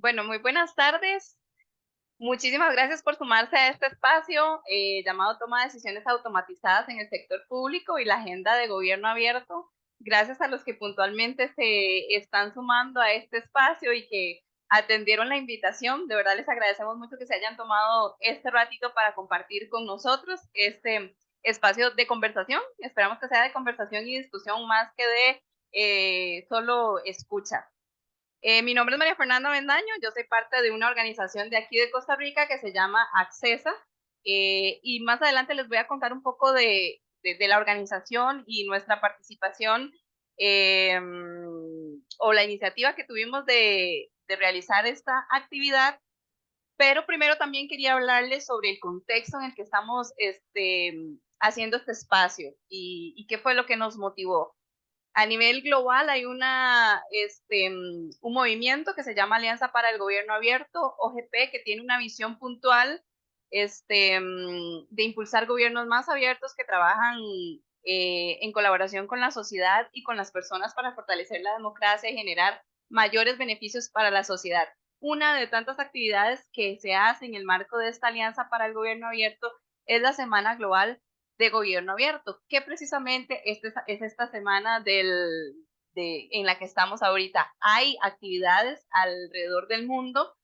Bueno, muy buenas tardes. Muchísimas gracias por sumarse a este espacio llamado Toma de Decisiones Automatizadas en el Sector Público y la Agenda de Gobierno Abierto. Gracias a los que puntualmente se están sumando a este espacio y que atendieron la invitación. De verdad les agradecemos mucho que se hayan tomado este ratito para compartir con nosotros este espacio de conversación. Esperamos que sea de conversación y discusión más que de solo escucha. Mi nombre es María Fernanda Bendaño, yo soy parte de una organización de aquí de Costa Rica que se llama Accesa, y más adelante les voy a contar un poco de la organización y nuestra participación, o la iniciativa que tuvimos de realizar esta actividad, pero primero también quería hablarles sobre el contexto en el que estamos haciendo este espacio y qué fue lo que nos motivó. A nivel global hay un movimiento que se llama Alianza para el Gobierno Abierto, OGP, que tiene una visión puntual de impulsar gobiernos más abiertos que trabajan en colaboración con la sociedad y con las personas para fortalecer la democracia y generar mayores beneficios para la sociedad. Una de tantas actividades que se hace en el marco de esta Alianza para el Gobierno Abierto es la Semana Global de Gobierno Abierto, que precisamente es esta semana en la que estamos ahorita. Hay actividades alrededor del mundo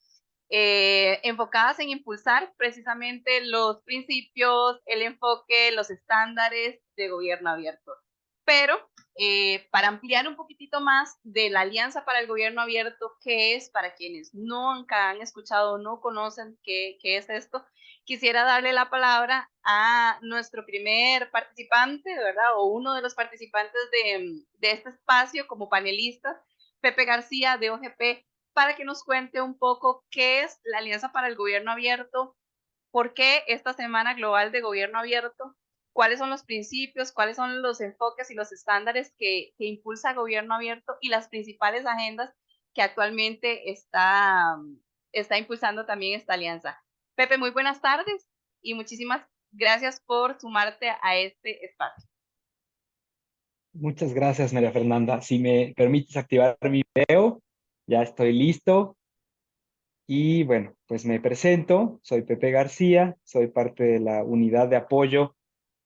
enfocadas en impulsar precisamente los principios, el enfoque, los estándares de gobierno abierto. Pero para ampliar un poquitito más de la Alianza para el Gobierno Abierto, ¿qué es? Para quienes nunca han escuchado o no conocen qué es esto, quisiera darle la palabra a nuestro primer participante, ¿verdad? O uno de los participantes de este espacio como panelistas, Pepe García de OGP, para que nos cuente un poco qué es la Alianza para el Gobierno Abierto, por qué esta Semana Global de Gobierno Abierto, cuáles son los principios, cuáles son los enfoques y los estándares que impulsa Gobierno Abierto y las principales agendas que actualmente está impulsando también esta alianza. Pepe, muy buenas tardes y muchísimas gracias por sumarte a este espacio. Muchas gracias, María Fernanda. Si me permites activar mi video, ya estoy listo. Y bueno, pues me presento. Soy Pepe García, soy parte de la unidad de apoyo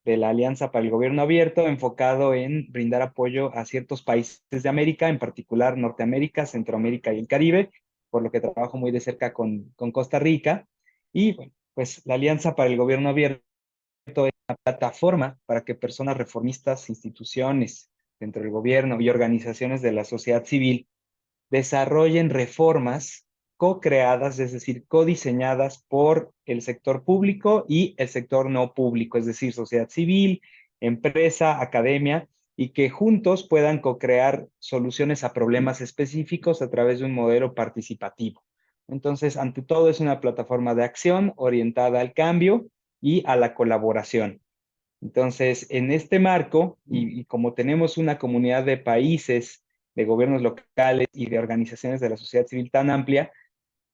de la Alianza para el Gobierno Abierto, enfocado en brindar apoyo a ciertos países de América, en particular Norteamérica, Centroamérica y el Caribe, por lo que trabajo muy de cerca con Costa Rica. Y bueno, pues la Alianza para el Gobierno Abierto plataforma para que personas reformistas, instituciones dentro del gobierno y organizaciones de la sociedad civil desarrollen reformas co-creadas, es decir, codiseñadas por el sector público y el sector no público, es decir, sociedad civil, empresa, academia, y que juntos puedan co-crear soluciones a problemas específicos a través de un modelo participativo. Entonces, ante todo, es una plataforma de acción orientada al cambio y a la colaboración. Entonces, en este marco, y como tenemos una comunidad de países, de gobiernos locales y de organizaciones de la sociedad civil tan amplia,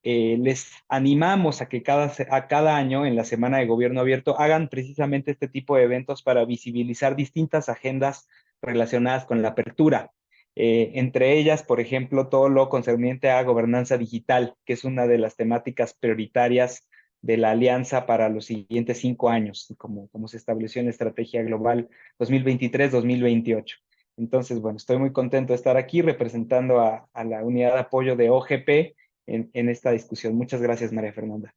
les animamos a que a cada año en la Semana de Gobierno Abierto hagan precisamente este tipo de eventos para visibilizar distintas agendas relacionadas con la apertura. Entre ellas, por ejemplo, todo lo concerniente a gobernanza digital, que es una de las temáticas prioritarias de la Alianza para los siguientes 5 años, como se estableció en la Estrategia Global 2023-2028. Entonces, bueno, estoy muy contento de estar aquí representando a la unidad de apoyo de OGP en esta discusión. Muchas gracias, María Fernanda.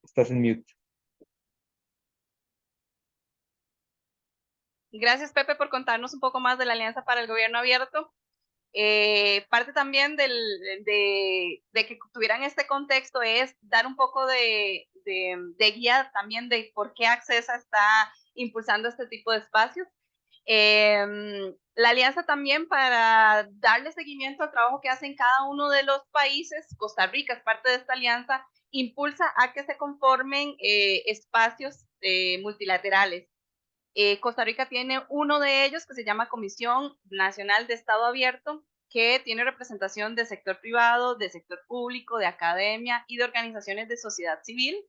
Estás en mute. Gracias, Pepe, por contarnos un poco más de la Alianza para el Gobierno Abierto. Parte también de que tuvieran este contexto es dar un poco de guía también de por qué Accesa está impulsando este tipo de espacios. La alianza también para darle seguimiento al trabajo que hacen cada uno de los países, Costa Rica es parte de esta alianza, impulsa a que se conformen espacios multilaterales. Costa Rica tiene uno de ellos que se llama Comisión Nacional de Estado Abierto, que tiene representación de sector privado, de sector público, de academia y de organizaciones de sociedad civil.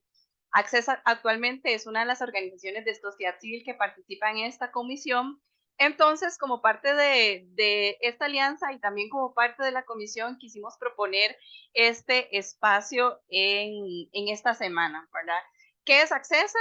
Accesa actualmente es una de las organizaciones de sociedad civil que participa en esta comisión Entonces, como parte de esta alianza y también como parte de la comisión, quisimos proponer este espacio en esta semana, ¿verdad? ¿Qué es Accesa?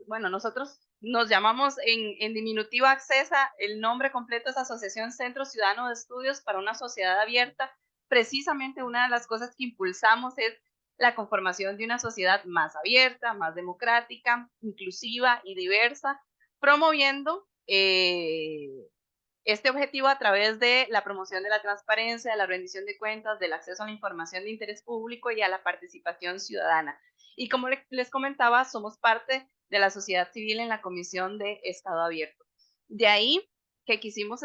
Bueno, nosotros nos llamamos en diminutivo Accesa, el nombre completo es Asociación Centro Ciudadano de Estudios para una Sociedad Abierta. Precisamente una de las cosas que impulsamos es la conformación de una sociedad más abierta, más democrática, inclusiva y diversa, promoviendo este objetivo a través de la promoción de la transparencia, de la rendición de cuentas, del acceso a la información de interés público y a la participación ciudadana. Y como les comentaba, somos parte de la sociedad civil en la Comisión de Estado Abierto. De ahí que quisimos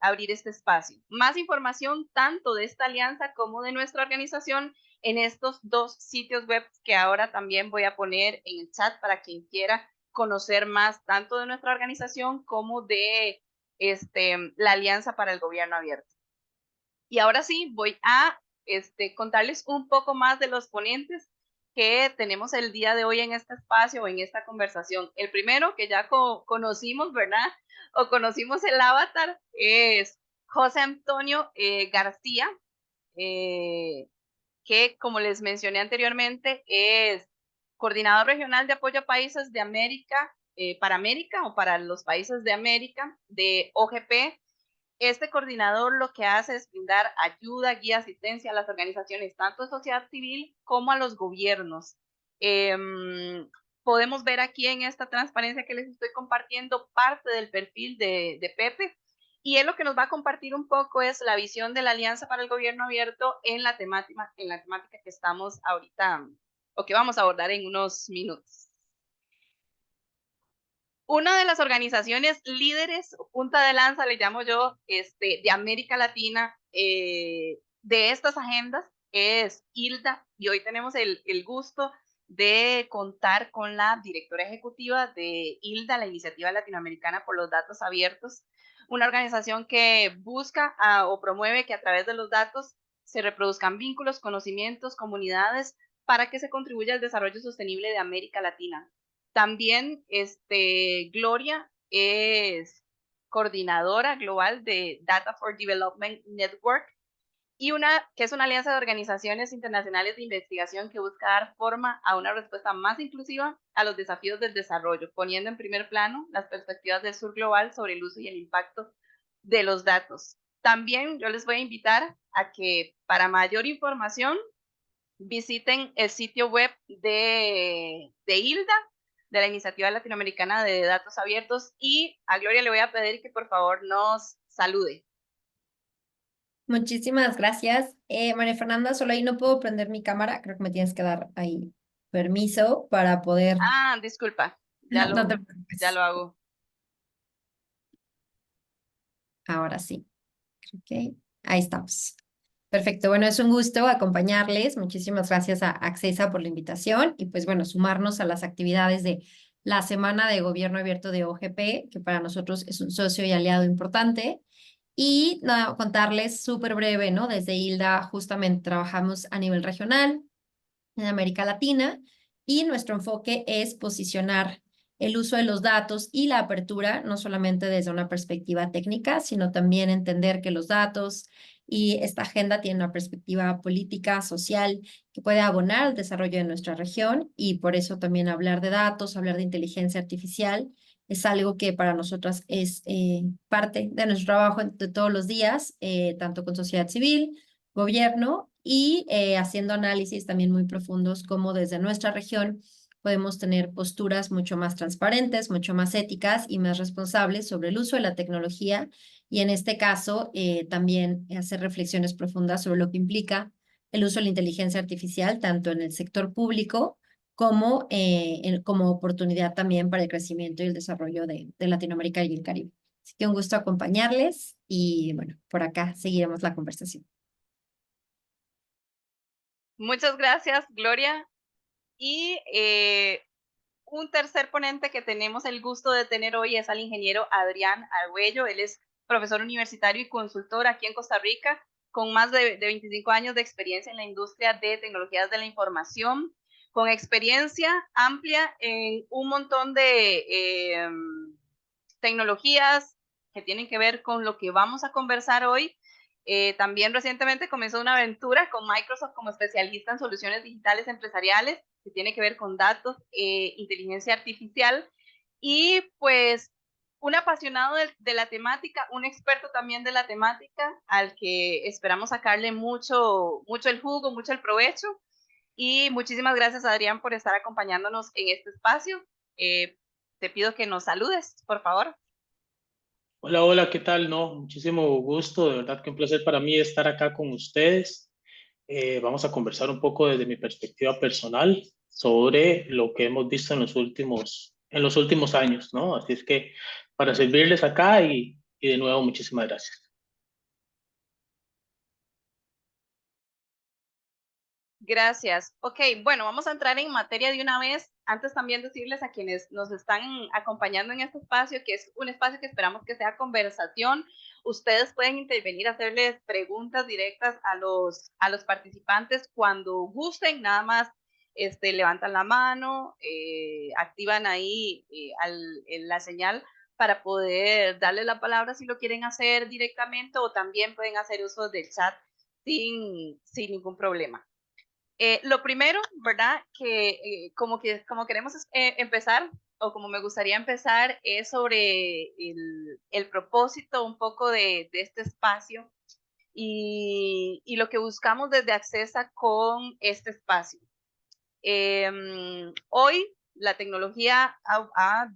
abrir este espacio. Más información tanto de esta alianza como de nuestra organización en estos dos sitios web que ahora también voy a poner en el chat para quien quiera conocer más tanto de nuestra organización como de la Alianza para el Gobierno Abierto. Y ahora sí, voy a contarles un poco más de los ponentes que tenemos el día de hoy en este espacio o en esta conversación. El primero que ya conocimos, ¿verdad? O conocimos el avatar, es José Antonio García, que como les mencioné anteriormente, es coordinador regional de apoyo a países de América, para América o para los países de América, de OGP. Este coordinador lo que hace es brindar ayuda, guía, asistencia a las organizaciones, tanto de sociedad civil como a los gobiernos. Podemos ver aquí en esta transparencia que les estoy compartiendo parte del perfil de Pepe, y él lo que nos va a compartir un poco es la visión de la Alianza para el Gobierno Abierto en la temática que estamos ahorita, o que vamos a abordar en unos minutos. Una de las organizaciones líderes, punta de lanza, le llamo yo, de América Latina, de estas agendas, es ILDA, y hoy tenemos el gusto de contar con la directora ejecutiva de ILDA, la Iniciativa Latinoamericana por los Datos Abiertos, una organización que busca o promueve que a través de los datos se reproduzcan vínculos, conocimientos, comunidades, para que se contribuya al desarrollo sostenible de América Latina. También Gloria es coordinadora global de Data for Development Network, y que es una alianza de organizaciones internacionales de investigación que busca dar forma a una respuesta más inclusiva a los desafíos del desarrollo, poniendo en primer plano las perspectivas del sur global sobre el uso y el impacto de los datos. También yo les voy a invitar a que para mayor información visiten el sitio web de ILDA, de la Iniciativa Latinoamericana de Datos Abiertos, y a Gloria le voy a pedir que por favor nos salude. Muchísimas gracias. María Fernanda, solo ahí no puedo prender mi cámara, creo que me tienes que dar ahí permiso para poder... Ah, disculpa, No te ya preocupes. lo hago. Ahora sí. Ok, ahí estamos. Perfecto, bueno, es un gusto acompañarles. Muchísimas gracias a Accesa por la invitación y pues bueno, sumarnos a las actividades de la Semana de Gobierno Abierto de OGP, que para nosotros es un socio y aliado importante. Y nada, contarles súper breve, ¿no? Desde ILDA justamente trabajamos a nivel regional en América Latina y nuestro enfoque es posicionar el uso de los datos y la apertura, no solamente desde una perspectiva técnica, sino también entender que los datos y esta agenda tienen una perspectiva política, social, que puede abonar al desarrollo de nuestra región y por eso también hablar de datos, hablar de inteligencia artificial es algo que para nosotras es parte de nuestro trabajo de todos los días, tanto con sociedad civil, gobierno y haciendo análisis también muy profundos como desde nuestra región podemos tener posturas mucho más transparentes, mucho más éticas y más responsables sobre el uso de la tecnología y en este caso también hacer reflexiones profundas sobre lo que implica el uso de la inteligencia artificial tanto en el sector público como, como oportunidad también para el crecimiento y el desarrollo de Latinoamérica y el Caribe. Así que un gusto acompañarles y bueno, por acá seguiremos la conversación. Muchas gracias, Gloria. Y un tercer ponente que tenemos el gusto de tener hoy es al ingeniero Adrián Argüello. Él es profesor universitario y consultor aquí en Costa Rica, con más de 25 años de experiencia en la industria de tecnologías de la información, con experiencia amplia en un montón de tecnologías, que tienen que ver con lo que vamos a conversar hoy. También recientemente comenzó una aventura con Microsoft como especialista en soluciones digitales empresariales, que tiene que ver con datos, inteligencia artificial, y pues un apasionado de la temática, un experto también de la temática, al que esperamos sacarle mucho el jugo, mucho el provecho. Y muchísimas gracias, Adrián, por estar acompañándonos en este espacio. Te pido que nos saludes, por favor. Hola, hola, ¿qué tal? No, muchísimo gusto, de verdad que un placer para mí estar acá con ustedes. Vamos a conversar un poco desde mi perspectiva personal sobre lo que hemos visto en los últimos años, ¿no? Así es que para servirles acá y de nuevo muchísimas gracias. Gracias. Ok, bueno, vamos a entrar en materia de una vez. Antes también decirles a quienes nos están acompañando en este espacio, que es un espacio que esperamos que sea conversación. Ustedes pueden intervenir, hacerles preguntas directas a los participantes cuando gusten, nada más levantan la mano, activan ahí la señal para poder darle la palabra si lo quieren hacer directamente, o también pueden hacer uso del chat sin ningún problema. Lo primero, ¿verdad? Como queremos empezar, o como me gustaría empezar, es sobre el propósito un poco de este espacio y lo que buscamos desde Accesa con este espacio. Hoy la tecnología ha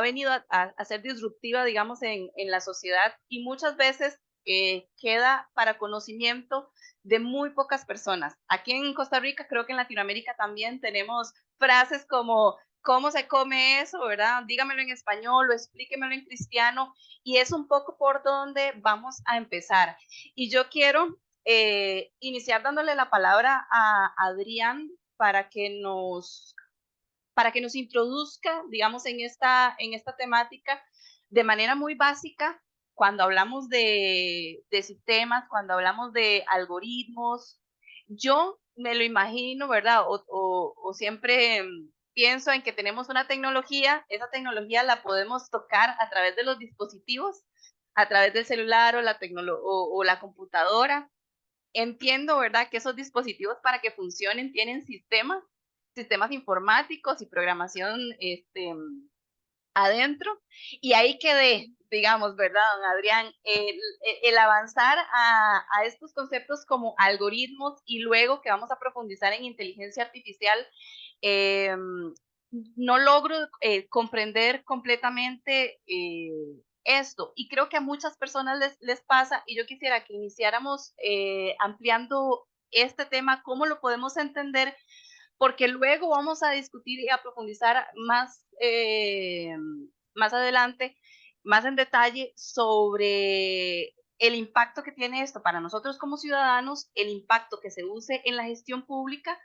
venido a ser disruptiva, digamos, en la sociedad, y muchas veces queda para conocimiento de muy pocas personas. Aquí en Costa Rica, creo que en Latinoamérica también tenemos frases como ¿cómo se come eso? ¿Verdad? Dígamelo en español o explíquemelo en cristiano, y es un poco por donde vamos a empezar. Y yo quiero iniciar dándole la palabra a Adrián para que nos introduzca, digamos, en esta temática de manera muy básica. Cuando hablamos de sistemas, cuando hablamos de algoritmos, yo me lo imagino, ¿verdad? O siempre pienso en que tenemos una tecnología, esa tecnología la podemos tocar a través de los dispositivos, a través del celular o la computadora. Entiendo, ¿verdad?, que esos dispositivos, para que funcionen, tienen sistemas informáticos y programación adentro. Y ahí quedé, digamos, ¿verdad, don Adrián? El avanzar a estos conceptos como algoritmos, y luego que vamos a profundizar en inteligencia artificial, no logro comprender completamente esto, y creo que a muchas personas les pasa, y yo quisiera que iniciáramos ampliando este tema, cómo lo podemos entender, porque luego vamos a discutir y a profundizar más adelante, más en detalle, sobre el impacto que tiene esto para nosotros como ciudadanos, el impacto que se use en la gestión pública,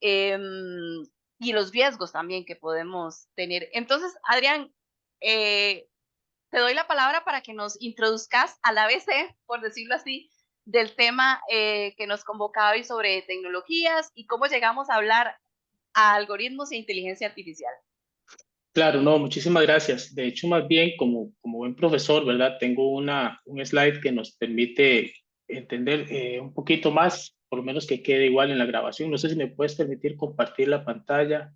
y los riesgos también que podemos tener. Entonces, Adrián, te doy la palabra para que nos introduzcas al ABC, por decirlo así, del tema que nos convocaba hoy sobre tecnologías y cómo llegamos a hablar a algoritmos e inteligencia artificial. Claro, no, muchísimas gracias. De hecho, más bien, como buen profesor, ¿verdad? Tengo un slide que nos permite entender un poquito más, por lo menos que quede igual en la grabación. No sé si me puedes permitir compartir la pantalla.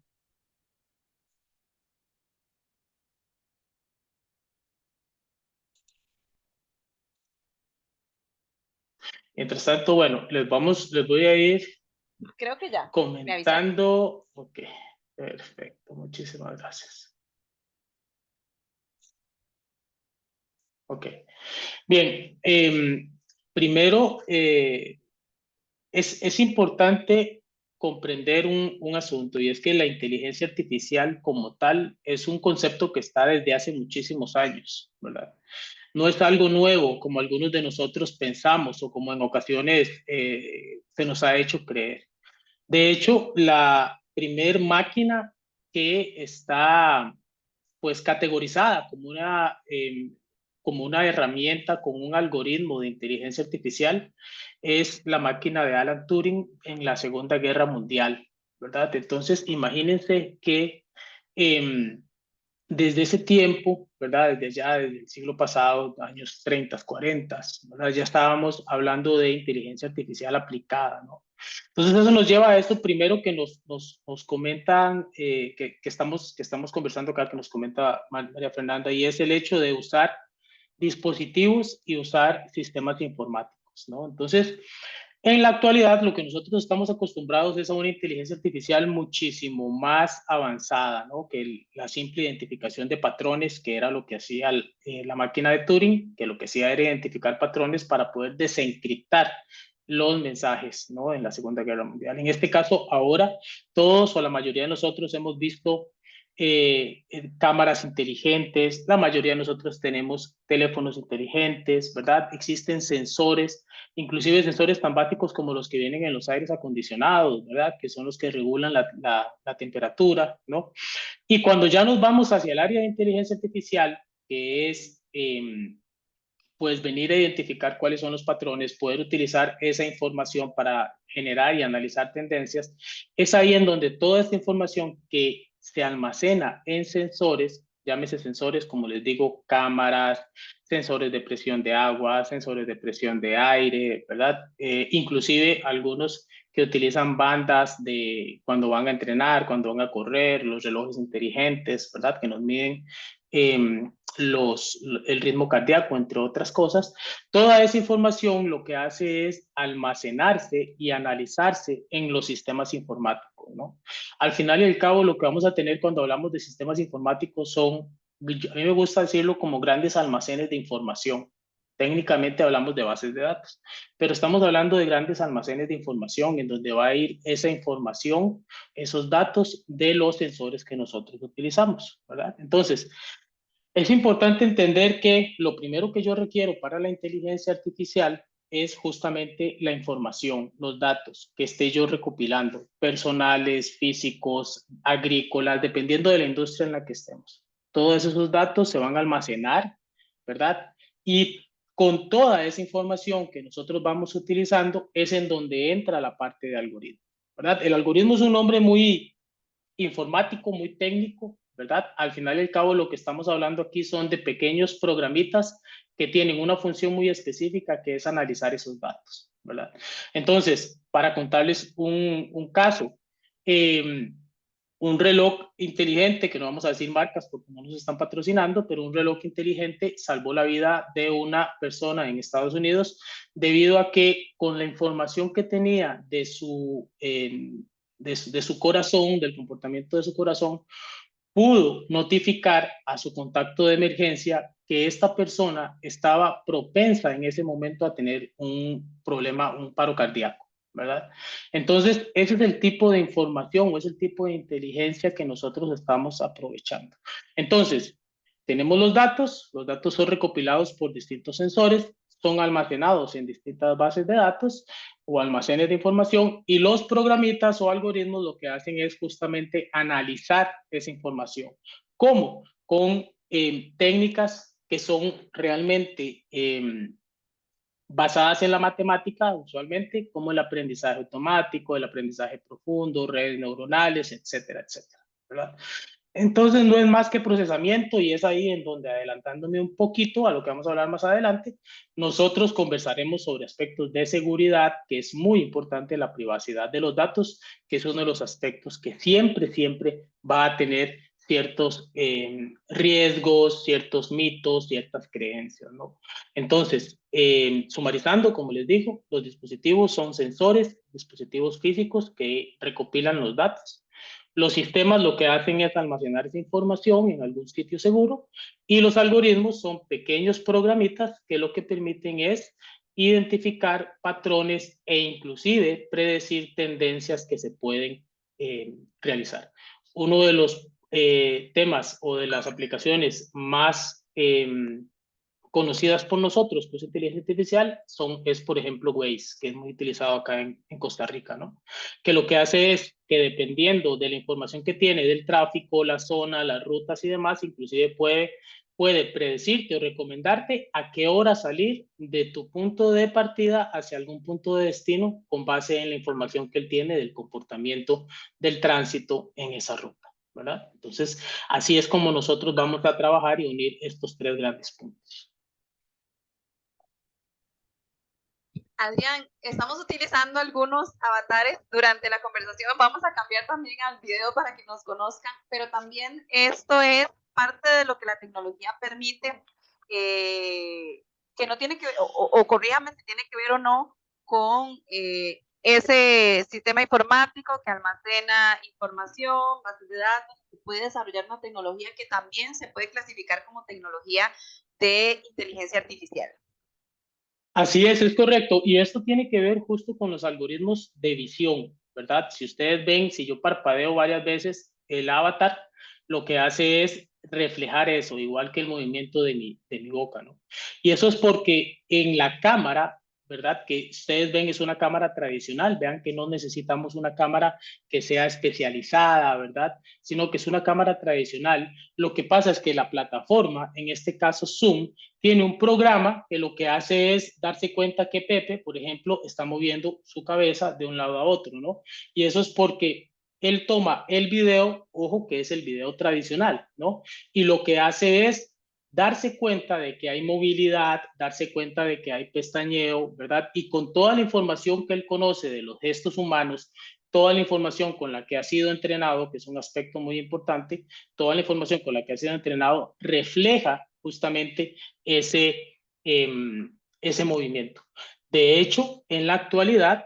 Mientras tanto, bueno, les voy a ir Creo que ya. comentando. Ok, perfecto, muchísimas gracias. Ok, bien, primero es importante comprender un asunto, y es que la inteligencia artificial como tal es un concepto que está desde hace muchísimos años, ¿verdad? No es algo nuevo como algunos de nosotros pensamos o como en ocasiones se nos ha hecho creer. De hecho, la primer máquina que está pues categorizada como una herramienta, como un algoritmo de inteligencia artificial, es la máquina de Alan Turing en la Segunda Guerra Mundial, ¿verdad? Entonces, imagínense que desde ese tiempo, ¿verdad? Desde el siglo pasado, años 30, 40, ¿verdad? Ya estábamos hablando de inteligencia artificial aplicada, ¿no? Entonces eso nos lleva a esto primero que nos comentan, que estamos conversando acá, que nos comenta María Fernanda, y es el hecho de usar dispositivos y usar sistemas informáticos, ¿no? Entonces, en la actualidad, lo que nosotros estamos acostumbrados es a una inteligencia artificial muchísimo más avanzada, ¿no? Que la simple identificación de patrones, que era lo que hacía la máquina de Turing, que lo que hacía era identificar patrones para poder desencriptar los mensajes, ¿no? En la Segunda Guerra Mundial. En este caso, ahora todos o la mayoría de nosotros hemos visto cámaras inteligentes, la mayoría de nosotros tenemos teléfonos inteligentes, ¿verdad? Existen sensores, inclusive sensores tan básicos como los que vienen en los aires acondicionados, ¿verdad? Que son los que regulan la temperatura, ¿no? Y cuando ya nos vamos hacia el área de inteligencia artificial, que es pues venir a identificar cuáles son los patrones, poder utilizar esa información para generar y analizar tendencias, es ahí en donde toda esta información que se almacena en sensores, llámese sensores, como les digo, cámaras, sensores de presión de agua, sensores de presión de aire, ¿verdad? Inclusive algunos que utilizan bandas de cuando van a entrenar, cuando van a correr, los relojes inteligentes, ¿verdad? Que nos miden el ritmo cardíaco, entre otras cosas. Toda esa información lo que hace es almacenarse y analizarse en los sistemas informáticos, ¿no? Al final y al cabo, lo que vamos a tener cuando hablamos de sistemas informáticos son, a mí me gusta decirlo como grandes almacenes de información. Técnicamente hablamos de bases de datos, pero estamos hablando de grandes almacenes de información en donde va a ir esa información, esos datos de los sensores que nosotros utilizamos, ¿verdad? Entonces, es importante entender que lo primero que yo requiero para la inteligencia artificial es justamente la información, los datos que esté yo recopilando, personales, físicos, agrícolas, dependiendo de la industria en la que estemos. Todos esos datos se van a almacenar, ¿verdad? Y con toda esa información que nosotros vamos utilizando es en donde entra la parte de algoritmo, ¿verdad? El algoritmo es un nombre muy informático, muy técnico, ¿verdad? Al final y al cabo lo que estamos hablando aquí son de pequeños programitas que tienen una función muy específica que es analizar esos datos, ¿verdad? Entonces, para contarles un caso, un reloj inteligente, que no vamos a decir marcas porque no nos están patrocinando, pero un reloj inteligente salvó la vida de una persona en Estados Unidos debido a que con la información que tenía de su corazón, del comportamiento de su corazón, pudo notificar a su contacto de emergencia que esta persona estaba propensa en ese momento a tener un problema, un paro cardíaco, ¿verdad? Entonces, ese es el tipo de información o es el tipo de inteligencia que nosotros estamos aprovechando. Entonces, tenemos los datos son recopilados por distintos sensores, son almacenados en distintas bases de datos o almacenes de información y los programitas o algoritmos lo que hacen es justamente analizar esa información. ¿Cómo? Con técnicas que son realmente basadas en la matemática, usualmente, como el aprendizaje automático, el aprendizaje profundo, redes neuronales, etcétera, etcétera, ¿verdad? Entonces no es más que procesamiento y es ahí en donde, adelantándome un poquito a lo que vamos a hablar más adelante, nosotros conversaremos sobre aspectos de seguridad, que es muy importante la privacidad de los datos, que es uno de los aspectos que siempre va a tener ciertos riesgos, ciertos mitos, ciertas creencias, ¿no? Entonces, sumarizando, como les digo, los dispositivos son sensores, dispositivos físicos que recopilan los datos. Los sistemas lo que hacen es almacenar esa información en algún sitio seguro y los algoritmos son pequeños programitas que lo que permiten es identificar patrones e inclusive predecir tendencias que se pueden realizar. Uno de los temas o de las aplicaciones más conocidas por nosotros, pues inteligencia artificial, es por ejemplo Waze, que es muy utilizado acá en Costa Rica, ¿no? Que lo que hace es que dependiendo de la información que tiene del tráfico, la zona, las rutas y demás, inclusive puede predecirte o recomendarte a qué hora salir de tu punto de partida hacia algún punto de destino con base en la información que él tiene del comportamiento del tránsito en esa ruta, ¿verdad? Entonces, así es como nosotros vamos a trabajar y unir estos tres grandes puntos. Adrián, estamos utilizando algunos avatares durante la conversación. Vamos a cambiar también al video para que nos conozcan, pero también esto es parte de lo que la tecnología permite, que no tiene que ver, o corríjame si tiene que ver o no, con ese sistema informático que almacena información, bases de datos, que puede desarrollar una tecnología que también se puede clasificar como tecnología de inteligencia artificial. Así es correcto. Y esto tiene que ver justo con los algoritmos de visión, ¿verdad? Si ustedes ven, si yo parpadeo varias veces, el avatar lo que hace es reflejar eso, igual que el movimiento de mi boca, ¿no? Y eso es porque en la cámara, ¿verdad? Que ustedes ven es una cámara tradicional, vean que no necesitamos una cámara que sea especializada, ¿verdad? Sino que es una cámara tradicional. Lo que pasa es que la plataforma, en este caso Zoom, tiene un programa que lo que hace es darse cuenta que Pepe, por ejemplo, está moviendo su cabeza de un lado a otro, ¿no? Y eso es porque él toma el video, ojo, que es el video tradicional, ¿no? Y lo que hace es darse cuenta de que hay movilidad, darse cuenta de que hay pestañeo, ¿verdad? Y con toda la información que él conoce de los gestos humanos, toda la información con la que ha sido entrenado, que es un aspecto muy importante, toda la información con la que ha sido entrenado refleja justamente ese, ese movimiento. De hecho, en la actualidad,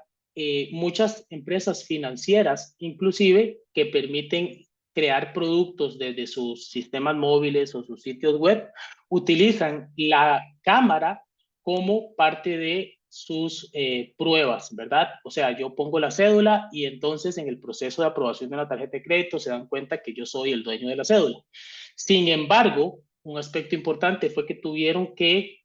muchas empresas financieras, inclusive, que permiten crear productos desde sus sistemas móviles o sus sitios web, utilizan la cámara como parte de sus pruebas, ¿verdad? O sea, yo pongo la cédula y entonces en el proceso de aprobación de la tarjeta de crédito se dan cuenta que yo soy el dueño de la cédula. Sin embargo, un aspecto importante fue que tuvieron que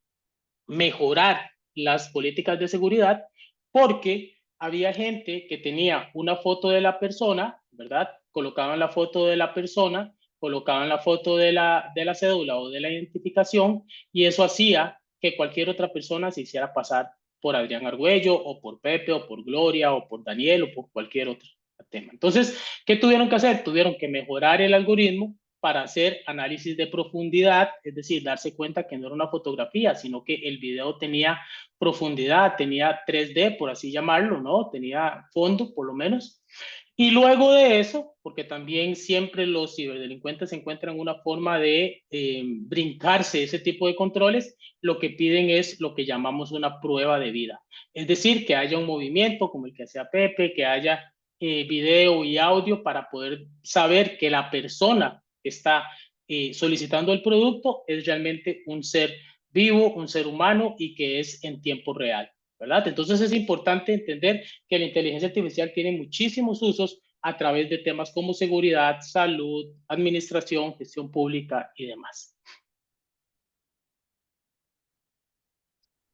mejorar las políticas de seguridad porque había gente que tenía una foto de la persona, ¿verdad? Colocaban la foto de la persona, colocaban la foto de la cédula o de la identificación y eso hacía que cualquier otra persona se hiciera pasar por Adrián Argüello o por Pepe o por Gloria o por Daniel o por cualquier otro tema. Entonces, ¿qué tuvieron que hacer? Tuvieron que mejorar el algoritmo para hacer análisis de profundidad, es decir, darse cuenta que no era una fotografía, sino que el video tenía profundidad, tenía 3D, por así llamarlo, ¿no? Tenía fondo, por lo menos. Y luego de eso, porque también siempre los ciberdelincuentes encuentran una forma de brincarse ese tipo de controles, lo que piden es lo que llamamos una prueba de vida. Es decir, que haya un movimiento como el que hacía Pepe, que haya video y audio para poder saber que la persona que está solicitando el producto es realmente un ser vivo, un ser humano y que es en tiempo real, ¿verdad? Entonces es importante entender que la inteligencia artificial tiene muchísimos usos a través de temas como seguridad, salud, administración, gestión pública y demás.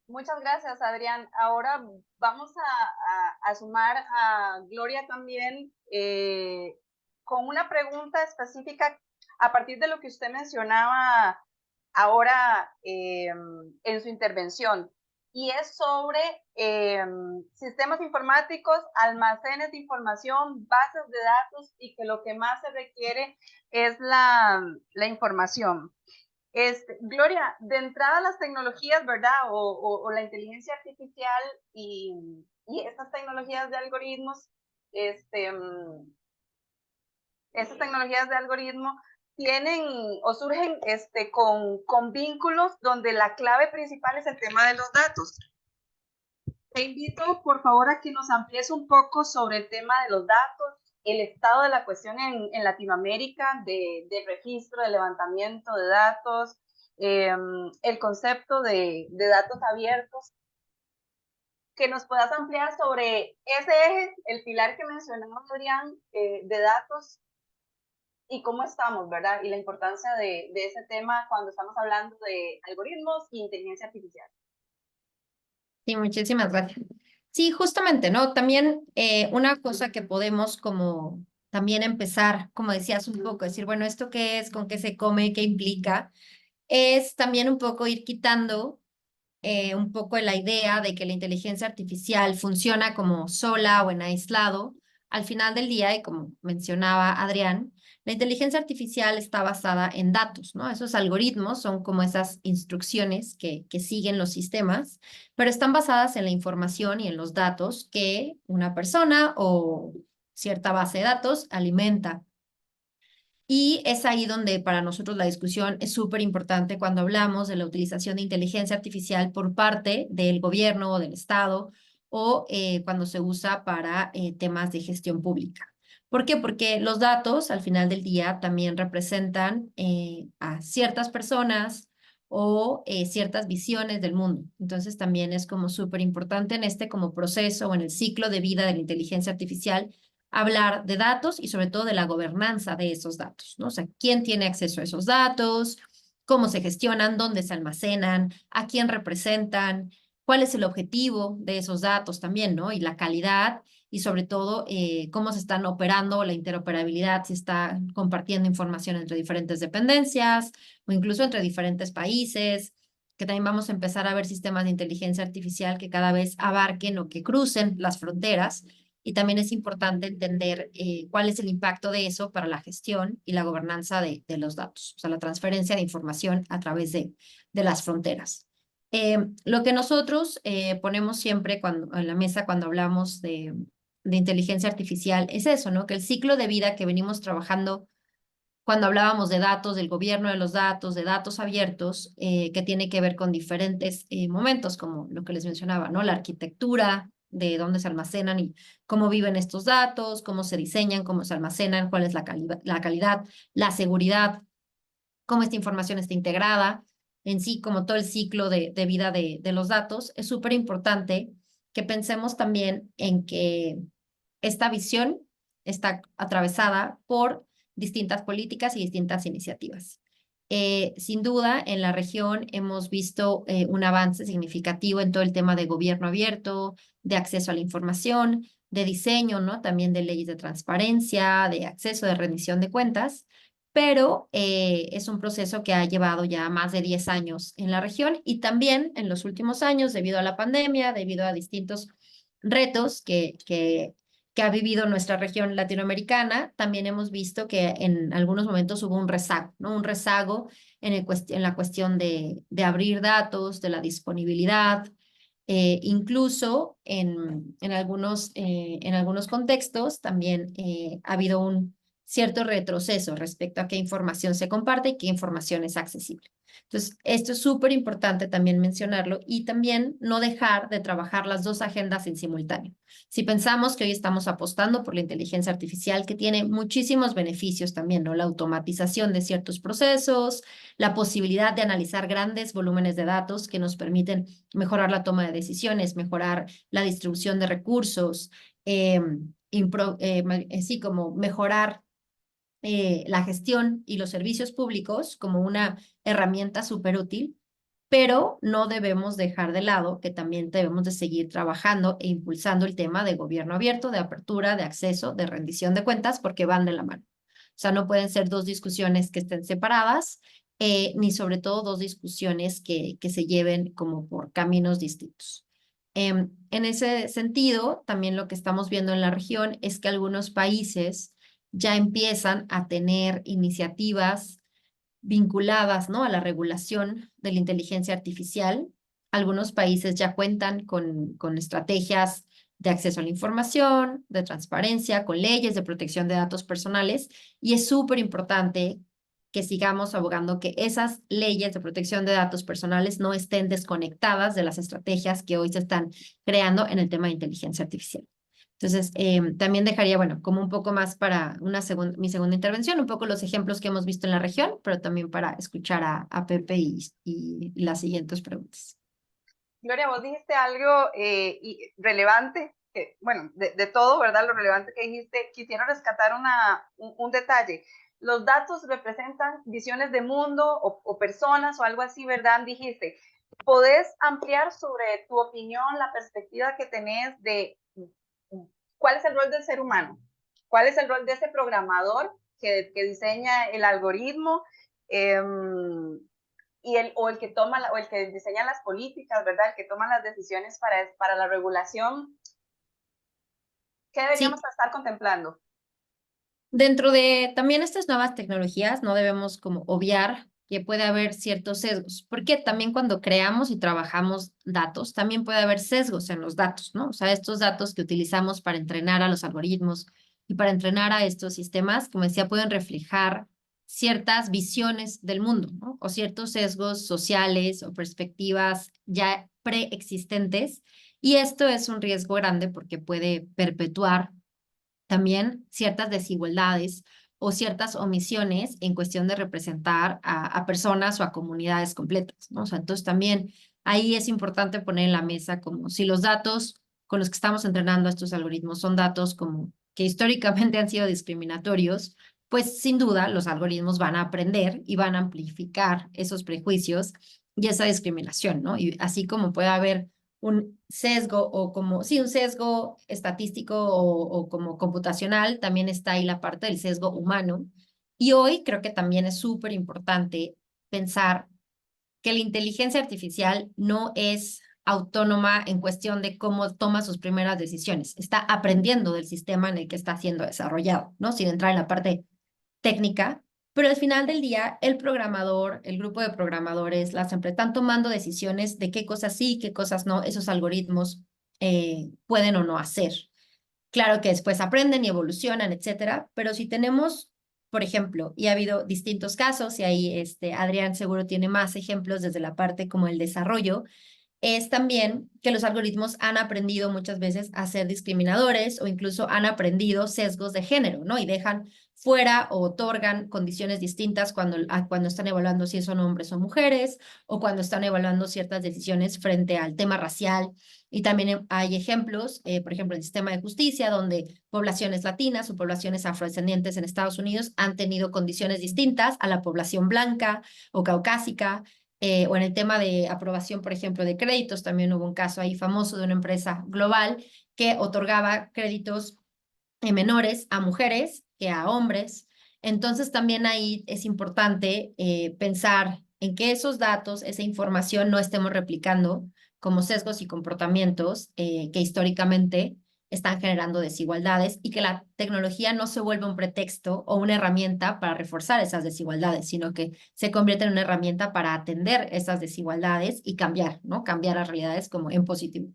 Muchas gracias, Adrián. Ahora vamos a sumar a Gloria también con una pregunta específica a partir de lo que usted mencionaba ahora en su intervención, y es sobre sistemas informáticos, almacenes de información, bases de datos, y que lo que más se requiere es la información. Gloria, de entrada las tecnologías, ¿verdad? O la inteligencia artificial y estas tecnologías de algoritmos, estas tecnologías de algoritmo tienen o surgen con vínculos donde la clave principal es el tema de los datos. Te invito, por favor, a que nos amplíes un poco sobre el tema de los datos, el estado de la cuestión en Latinoamérica, de registro, de levantamiento de datos, el concepto de datos abiertos, que nos puedas ampliar sobre ese eje, el pilar que mencionó Adrián, de datos y cómo estamos, ¿verdad? Y la importancia de ese tema cuando estamos hablando de algoritmos e inteligencia artificial. Sí, muchísimas gracias. Sí, justamente, ¿no? También una cosa que podemos como también empezar, como decías un poco, decir, bueno, ¿esto qué es? ¿Con qué se come? ¿Qué implica? Es también un poco ir quitando un poco la idea de que la inteligencia artificial funciona como sola o en aislado. Al final del día, y como mencionaba Adrián, La inteligencia artificial está basada en datos, ¿no? Esos algoritmos son como esas instrucciones que siguen los sistemas, pero están basadas en la información y en los datos que una persona o cierta base de datos alimenta. Y es ahí donde para nosotros la discusión es súper importante cuando hablamos de la utilización de inteligencia artificial por parte del gobierno o del Estado o cuando se usa para temas de gestión pública. ¿Por qué? Porque los datos al final del día también representan a ciertas personas o ciertas visiones del mundo. Entonces también es como súper importante en este como proceso o en el ciclo de vida de la inteligencia artificial hablar de datos y sobre todo de la gobernanza de esos datos, ¿no? O sea, quién tiene acceso a esos datos, cómo se gestionan, dónde se almacenan, a quién representan, cuál es el objetivo de esos datos también, ¿no? Y la calidad y sobre todo cómo se están operando, la interoperabilidad, si está compartiendo información entre diferentes dependencias o incluso entre diferentes países, que también vamos a empezar a ver sistemas de inteligencia artificial que cada vez abarquen o que crucen las fronteras y también es importante entender cuál es el impacto de eso para la gestión y la gobernanza de los datos, o sea, la transferencia de información a través de las fronteras. Lo que nosotros ponemos siempre en la mesa cuando hablamos de inteligencia artificial es eso, ¿no? Que el ciclo de vida que venimos trabajando cuando hablábamos de datos, del gobierno de datos abiertos, que tiene que ver con diferentes momentos, como lo que les mencionaba, ¿no? La arquitectura, de dónde se almacenan y cómo viven estos datos, cómo se diseñan, cómo se almacenan, cuál es la calidad, la seguridad, cómo esta información está integrada, en sí, como todo el ciclo de vida de los datos. Es súper importante que pensemos también en que esta visión está atravesada por distintas políticas y distintas iniciativas. Sin duda, en la región hemos visto un avance significativo en todo el tema de gobierno abierto, de acceso a la información, de diseño, ¿no? También de leyes de transparencia, de acceso, de rendición de cuentas, pero es un proceso que ha llevado ya más de 10 años en la región y también en los últimos años, debido a la pandemia, debido a distintos retos que ha vivido nuestra región latinoamericana, también hemos visto que en algunos momentos hubo un rezago, ¿no? Un rezago en la cuestión de abrir datos, de la disponibilidad, incluso en algunos contextos también ha habido un cierto retroceso respecto a qué información se comparte y qué información es accesible. Entonces, esto es súper importante también mencionarlo y también no dejar de trabajar las dos agendas en simultáneo. Si pensamos que hoy estamos apostando por la inteligencia artificial, que tiene muchísimos beneficios también, ¿no? La automatización de ciertos procesos, la posibilidad de analizar grandes volúmenes de datos que nos permiten mejorar la toma de decisiones, mejorar la distribución de recursos, así como mejorar la gestión y los servicios públicos como una herramienta súper útil, pero no debemos dejar de lado que también debemos de seguir trabajando e impulsando el tema de gobierno abierto, de apertura, de acceso, de rendición de cuentas, porque van de la mano. O sea, no pueden ser dos discusiones que estén separadas, ni sobre todo dos discusiones que se lleven como por caminos distintos. En ese sentido, también lo que estamos viendo en la región es que algunos países ya empiezan a tener iniciativas vinculadas, ¿no? A la regulación de la inteligencia artificial. Algunos países ya cuentan con estrategias de acceso a la información, de transparencia, con leyes de protección de datos personales, y es súper importante que sigamos abogando que esas leyes de protección de datos personales no estén desconectadas de las estrategias que hoy se están creando en el tema de inteligencia artificial. Entonces, también dejaría, bueno, como un poco más para mi segunda intervención, un poco los ejemplos que hemos visto en la región, pero también para escuchar a Pepe y las siguientes preguntas. Gloria, vos dijiste algo relevante, bueno, de todo, ¿verdad? Lo relevante que dijiste, quisiera rescatar un detalle. Los datos representan visiones de mundo o personas o algo así, ¿verdad? Dijiste, ¿podés ampliar sobre tu opinión, la perspectiva que tenés de cuál es el rol del ser humano? ¿Cuál es el rol de ese programador que diseña el algoritmo? Y el que toma o el que diseña las políticas, ¿verdad? El que toma las decisiones para la regulación. ¿Qué deberíamos estar contemplando? Dentro de también estas nuevas tecnologías, no debemos como obviar que puede haber ciertos sesgos, porque también cuando creamos y trabajamos datos, también puede haber sesgos en los datos, ¿no? O sea, estos datos que utilizamos para entrenar a los algoritmos y para entrenar a estos sistemas, como decía, pueden reflejar ciertas visiones del mundo, ¿no? O ciertos sesgos sociales o perspectivas ya preexistentes, y esto es un riesgo grande porque puede perpetuar también ciertas desigualdades o ciertas omisiones en cuestión de representar a personas o a comunidades completas, ¿no? O sea, entonces también ahí es importante poner en la mesa como si los datos con los que estamos entrenando a estos algoritmos son datos como que históricamente han sido discriminatorios, pues sin duda los algoritmos van a aprender y van a amplificar esos prejuicios y esa discriminación, ¿no? Y así como puede haber un sesgo o como, sí, un sesgo estadístico o como computacional, también está ahí la parte del sesgo humano. Y hoy creo que también es súper importante pensar que la inteligencia artificial no es autónoma en cuestión de cómo toma sus primeras decisiones. Está aprendiendo del sistema en el que está siendo desarrollado, ¿no? Sin entrar en la parte técnica, pero al final del día, el programador, el grupo de programadores, las empresas están tomando decisiones de qué cosas sí, qué cosas no, esos algoritmos pueden o no hacer. Claro que después aprenden y evolucionan, etcétera, pero si tenemos, por ejemplo, y ha habido distintos casos, y ahí Adrián seguro tiene más ejemplos desde la parte como el desarrollo, es también que los algoritmos han aprendido muchas veces a ser discriminadores o incluso han aprendido sesgos de género, ¿no? Y dejan fuera o otorgan condiciones distintas cuando están evaluando si son hombres o mujeres o cuando están evaluando ciertas decisiones frente al tema racial. Y también hay ejemplos, por ejemplo, en el sistema de justicia, donde poblaciones latinas o poblaciones afrodescendientes en Estados Unidos han tenido condiciones distintas a la población blanca o caucásica, o en el tema de aprobación, por ejemplo, de créditos, también hubo un caso ahí famoso de una empresa global que otorgaba créditos menores a mujeres que a hombres. Entonces, también ahí es importante pensar en que esos datos, esa información, no estemos replicando como sesgos y comportamientos que históricamente están generando desigualdades y que la tecnología no se vuelva un pretexto o una herramienta para reforzar esas desigualdades, sino que se convierte en una herramienta para atender esas desigualdades y cambiar, ¿no? Cambiar las realidades como en positivo.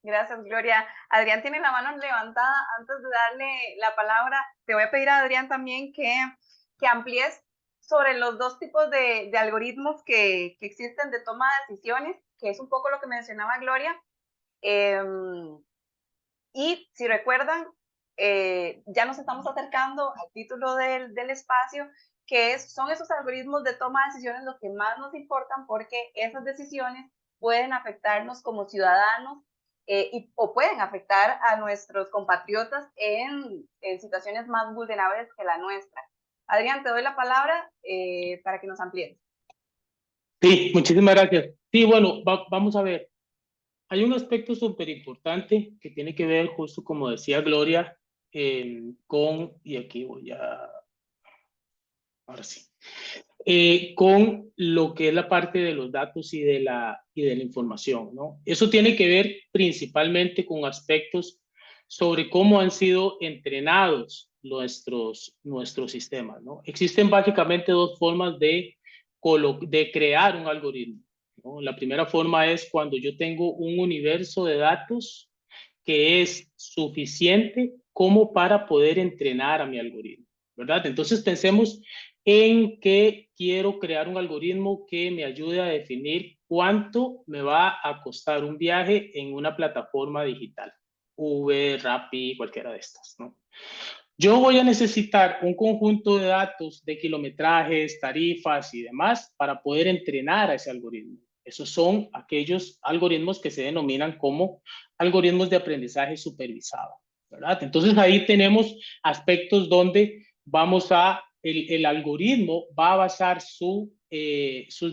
Gracias, Gloria. Adrián tiene la mano levantada. Antes de darle la palabra, te voy a pedir a Adrián también que amplíes sobre los dos tipos de algoritmos que existen de toma de decisiones, que es un poco lo que mencionaba Gloria. Y si recuerdan, ya nos estamos acercando al título del espacio, que son esos algoritmos de toma de decisiones los que más nos importan porque esas decisiones pueden afectarnos como ciudadanos o pueden afectar a nuestros compatriotas en situaciones más vulnerables que la nuestra. Adrián, te doy la palabra para que nos amplíes. Sí, muchísimas gracias. Sí, bueno, vamos a ver. Hay un aspecto súper importante que tiene que ver, justo como decía Gloria, y aquí voy a, ahora sí, con lo que es la parte de los datos y de la información, ¿no? Eso tiene que ver principalmente con aspectos sobre cómo han sido entrenados nuestros sistemas, ¿no? Existen básicamente dos formas de crear un algoritmo, ¿no? La primera forma es cuando yo tengo un universo de datos que es suficiente como para poder entrenar a mi algoritmo, ¿verdad? Entonces pensemos en que quiero crear un algoritmo que me ayude a definir cuánto me va a costar un viaje en una plataforma digital, Uber, Rappi, cualquiera de estas, ¿no? Yo voy a necesitar un conjunto de datos de kilometrajes, tarifas y demás para poder entrenar a ese algoritmo. Esos son aquellos algoritmos que se denominan como algoritmos de aprendizaje supervisado, ¿verdad? Entonces ahí tenemos aspectos donde el algoritmo va a basar sus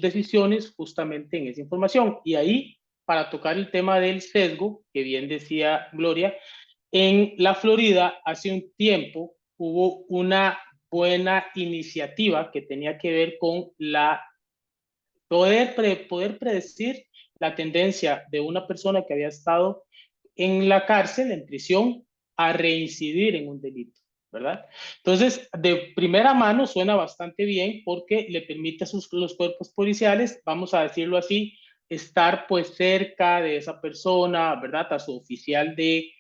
decisiones justamente en esa información. Y ahí, para tocar el tema del sesgo, que bien decía Gloria, en la Florida, hace un tiempo, hubo una buena iniciativa que tenía que ver con poder predecir la tendencia de una persona que había estado en la cárcel, en prisión, a reincidir en un delito, ¿verdad? Entonces, de primera mano suena bastante bien porque le permite a los cuerpos policiales, vamos a decirlo así, estar pues cerca de esa persona, ¿verdad? A su oficial de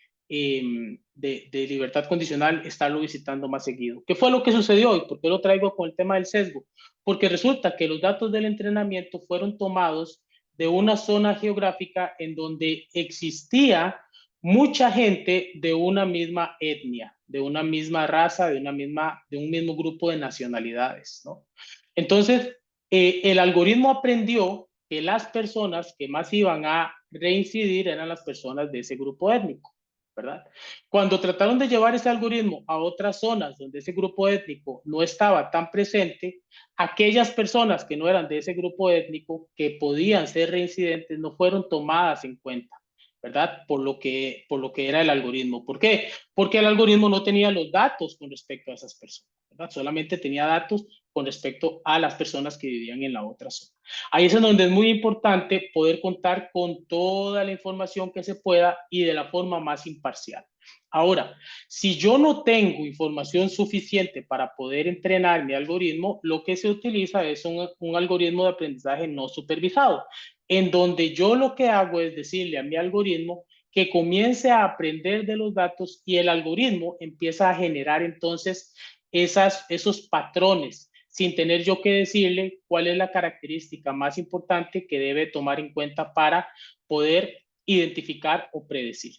libertad condicional, estarlo visitando más seguido. ¿Qué fue lo que sucedió hoy? ¿Por qué lo traigo con el tema del sesgo? Porque resulta que los datos del entrenamiento fueron tomados de una zona geográfica en donde existía mucha gente de una misma etnia, de una misma raza, de un mismo grupo de nacionalidades, ¿no? Entonces, el algoritmo aprendió que las personas que más iban a reincidir eran las personas de ese grupo étnico, ¿verdad? Cuando trataron de llevar ese algoritmo a otras zonas donde ese grupo étnico no estaba tan presente, aquellas personas que no eran de ese grupo étnico, que podían ser reincidentes, no fueron tomadas en cuenta, ¿verdad? Por lo que era el algoritmo. ¿Por qué? Porque el algoritmo no tenía los datos con respecto a esas personas, ¿verdad? Solamente tenía datos con respecto a las personas que vivían en la otra zona. Ahí es en donde es muy importante poder contar con toda la información que se pueda y de la forma más imparcial. Ahora, si yo no tengo información suficiente para poder entrenar mi algoritmo, lo que se utiliza es un algoritmo de aprendizaje no supervisado, en donde yo lo que hago es decirle a mi algoritmo que comience a aprender de los datos y el algoritmo empieza a generar entonces esos patrones, sin tener yo que decirle cuál es la característica más importante que debe tomar en cuenta para poder identificar o predecir.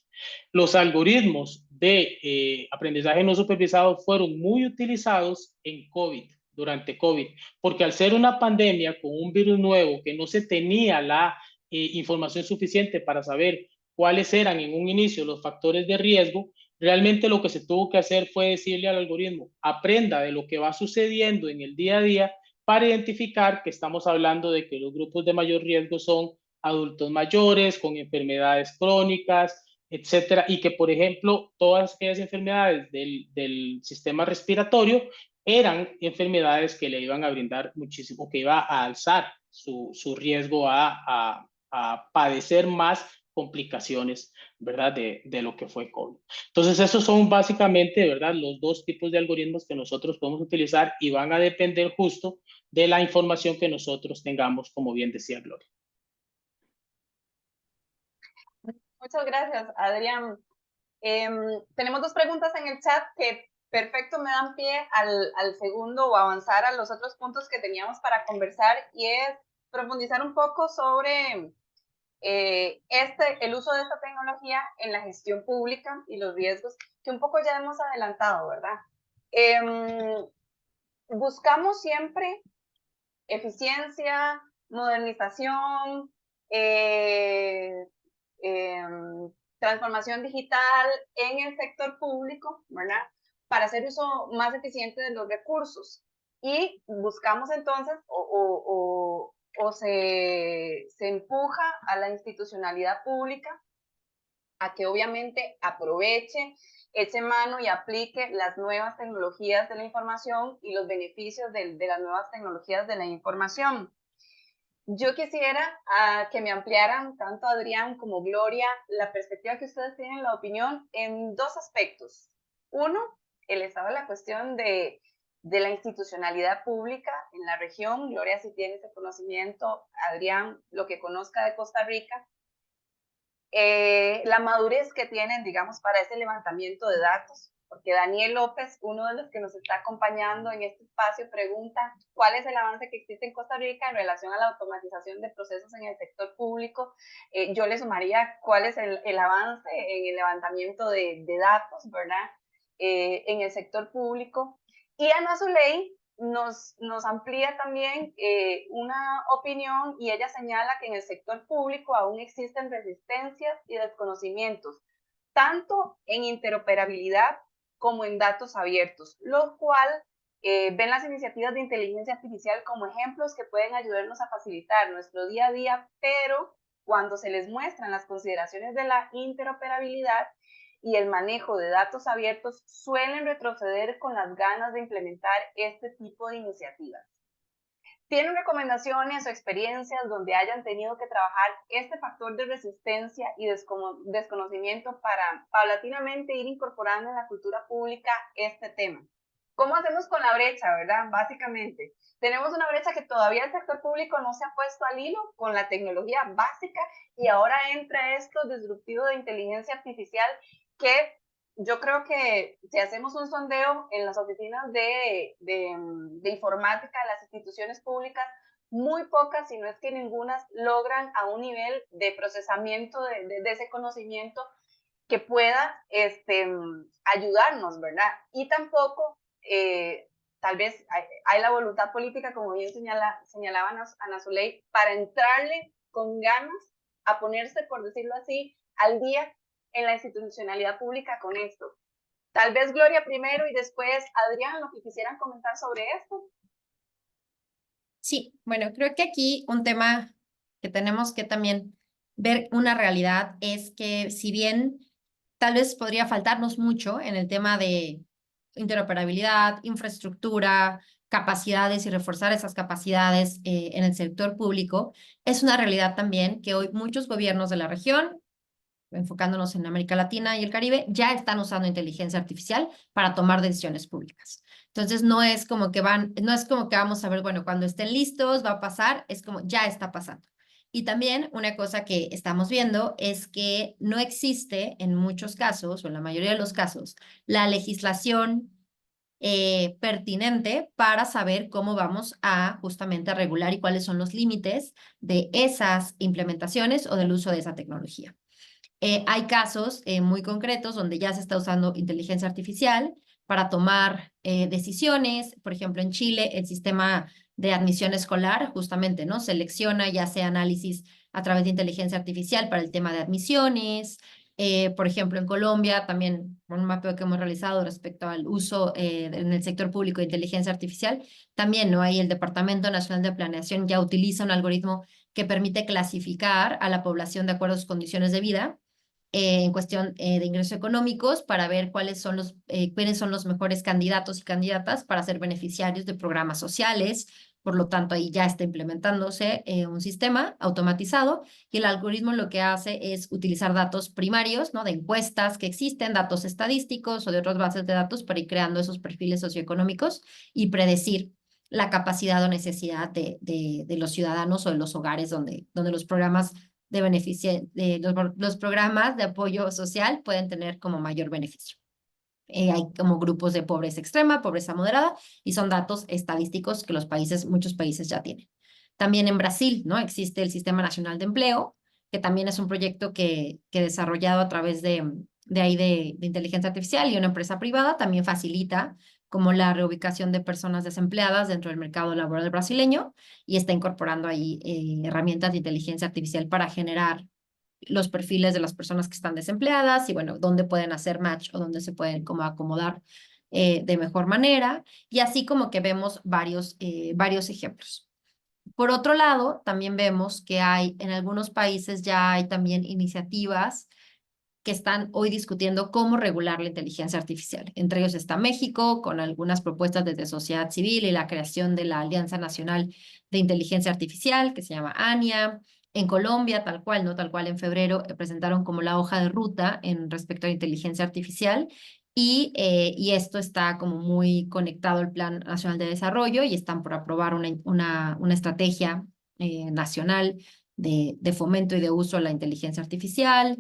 Los algoritmos de aprendizaje no supervisado fueron muy utilizados en COVID, durante COVID, porque al ser una pandemia con un virus nuevo que no se tenía la información suficiente para saber cuáles eran en un inicio los factores de riesgo, realmente lo que se tuvo que hacer fue decirle al algoritmo, aprenda de lo que va sucediendo en el día a día para identificar que estamos hablando de que los grupos de mayor riesgo son adultos mayores, con enfermedades crónicas, etcétera, y que, por ejemplo, todas aquellas enfermedades del sistema respiratorio eran enfermedades que le iban a brindar muchísimo, que iba a alzar su riesgo a padecer más complicaciones, ¿verdad? De lo que fue COVID. Entonces, esos son básicamente, ¿verdad? Los dos tipos de algoritmos que nosotros podemos utilizar y van a depender justo de la información que nosotros tengamos, como bien decía Gloria. Muchas gracias, Adrián. Tenemos dos preguntas en el chat que perfecto me dan pie al segundo o avanzar a los otros puntos que teníamos para conversar, y es profundizar un poco sobre el uso de esta tecnología en la gestión pública y los riesgos que un poco ya hemos adelantado, ¿verdad? Buscamos siempre eficiencia, modernización, transformación digital en el sector público, ¿verdad? Para hacer uso más eficiente de los recursos. Y buscamos entonces, se empuja a la institucionalidad pública a que obviamente aproveche, eche mano y aplique las nuevas tecnologías de la información y los beneficios de las nuevas tecnologías de la información. Yo quisiera que me ampliaran tanto Adrián como Gloria la perspectiva que ustedes tienen, la opinión, en dos aspectos. Uno, el estado de la cuestión de la institucionalidad pública en la región. Gloria, si tiene ese conocimiento, Adrián, lo que conozca de Costa Rica. La madurez que tienen, digamos, para ese levantamiento de datos, porque Daniel López, uno de los que nos está acompañando en este espacio, pregunta cuál es el avance que existe en Costa Rica en relación a la automatización de procesos en el sector público. Yo le sumaría cuál es el avance en el levantamiento de datos, ¿verdad? En el sector público. Y Ana Zuley nos amplía también una opinión, y ella señala que en el sector público aún existen resistencias y desconocimientos, tanto en interoperabilidad como en datos abiertos, lo cual ven las iniciativas de inteligencia artificial como ejemplos que pueden ayudarnos a facilitar nuestro día a día, pero cuando se les muestran las consideraciones de la interoperabilidad y el manejo de datos abiertos, suelen retroceder con las ganas de implementar este tipo de iniciativas. ¿Tienen recomendaciones o experiencias donde hayan tenido que trabajar este factor de resistencia y desconocimiento para paulatinamente ir incorporando en la cultura pública este tema? ¿Cómo hacemos con la brecha, verdad? Básicamente, tenemos una brecha que todavía el sector público no se ha puesto al hilo con la tecnología básica y ahora entra esto disruptivo de inteligencia artificial que yo creo que si hacemos un sondeo en las oficinas de informática de las instituciones públicas, muy pocas, si no es que ninguna, logran a un nivel de procesamiento de ese conocimiento que pueda ayudarnos, ¿verdad? Y tampoco, tal vez hay la voluntad política, como bien señalaba Ana Zuley, para entrarle con ganas a ponerse, por decirlo así, al día en la institucionalidad pública con esto. Tal vez Gloria primero y después Adrián, lo que quisieran comentar sobre esto. Sí, bueno, creo que aquí un tema que tenemos que también ver una realidad es que si bien tal vez podría faltarnos mucho en el tema de interoperabilidad, infraestructura, capacidades y reforzar esas capacidades en el sector público, es una realidad también que hoy muchos gobiernos de la región, enfocándonos en América Latina y el Caribe, ya están usando inteligencia artificial para tomar decisiones públicas. Entonces, no es como que vamos a ver, bueno, cuando estén listos va a pasar, es como ya está pasando. Y también una cosa que estamos viendo es que no existe en muchos casos, o en la mayoría de los casos, la legislación pertinente para saber cómo vamos a justamente regular y cuáles son los límites de esas implementaciones o del uso de esa tecnología. Hay casos muy concretos donde ya se está usando inteligencia artificial para tomar decisiones. Por ejemplo, en Chile, el sistema de admisión escolar justamente, ¿no? Selecciona y hace análisis a través de inteligencia artificial para el tema de admisiones. Por ejemplo, en Colombia también, un mapeo que hemos realizado respecto al uso en el sector público de inteligencia artificial, también, ¿no? Ahí el Departamento Nacional de Planeación ya utiliza un algoritmo que permite clasificar a la población de acuerdo a sus condiciones de vida en cuestión de ingresos económicos para ver quiénes son los mejores candidatos y candidatas para ser beneficiarios de programas sociales. Por lo tanto, ahí ya está implementándose un sistema automatizado y el algoritmo lo que hace es utilizar datos primarios, ¿no? De encuestas que existen, datos estadísticos o de otras bases de datos para ir creando esos perfiles socioeconómicos y predecir la capacidad o necesidad de los ciudadanos o de los hogares donde los programas de beneficio, los programas de apoyo social pueden tener como mayor beneficio. Hay como grupos de pobreza extrema, pobreza moderada, y son datos estadísticos que muchos países ya tienen. También en Brasil, ¿no? Existe el Sistema Nacional de Empleo, que también es un proyecto que desarrollado a través de inteligencia artificial y una empresa privada, también facilita como la reubicación de personas desempleadas dentro del mercado laboral brasileño y está incorporando ahí herramientas de inteligencia artificial para generar los perfiles de las personas que están desempleadas y, bueno, dónde pueden hacer match o dónde se pueden como acomodar de mejor manera. Y así como que vemos varios ejemplos. Por otro lado, también vemos que en algunos países ya hay también iniciativas que están hoy discutiendo cómo regular la inteligencia artificial. Entre ellos está México, con algunas propuestas desde sociedad civil y la creación de la Alianza Nacional de Inteligencia Artificial, que se llama ANIA. En Colombia, tal cual, ¿no? Tal cual en febrero presentaron como la hoja de ruta en respecto a la inteligencia artificial y esto está como muy conectado al Plan Nacional de Desarrollo y están por aprobar una estrategia nacional de fomento y de uso de la inteligencia artificial.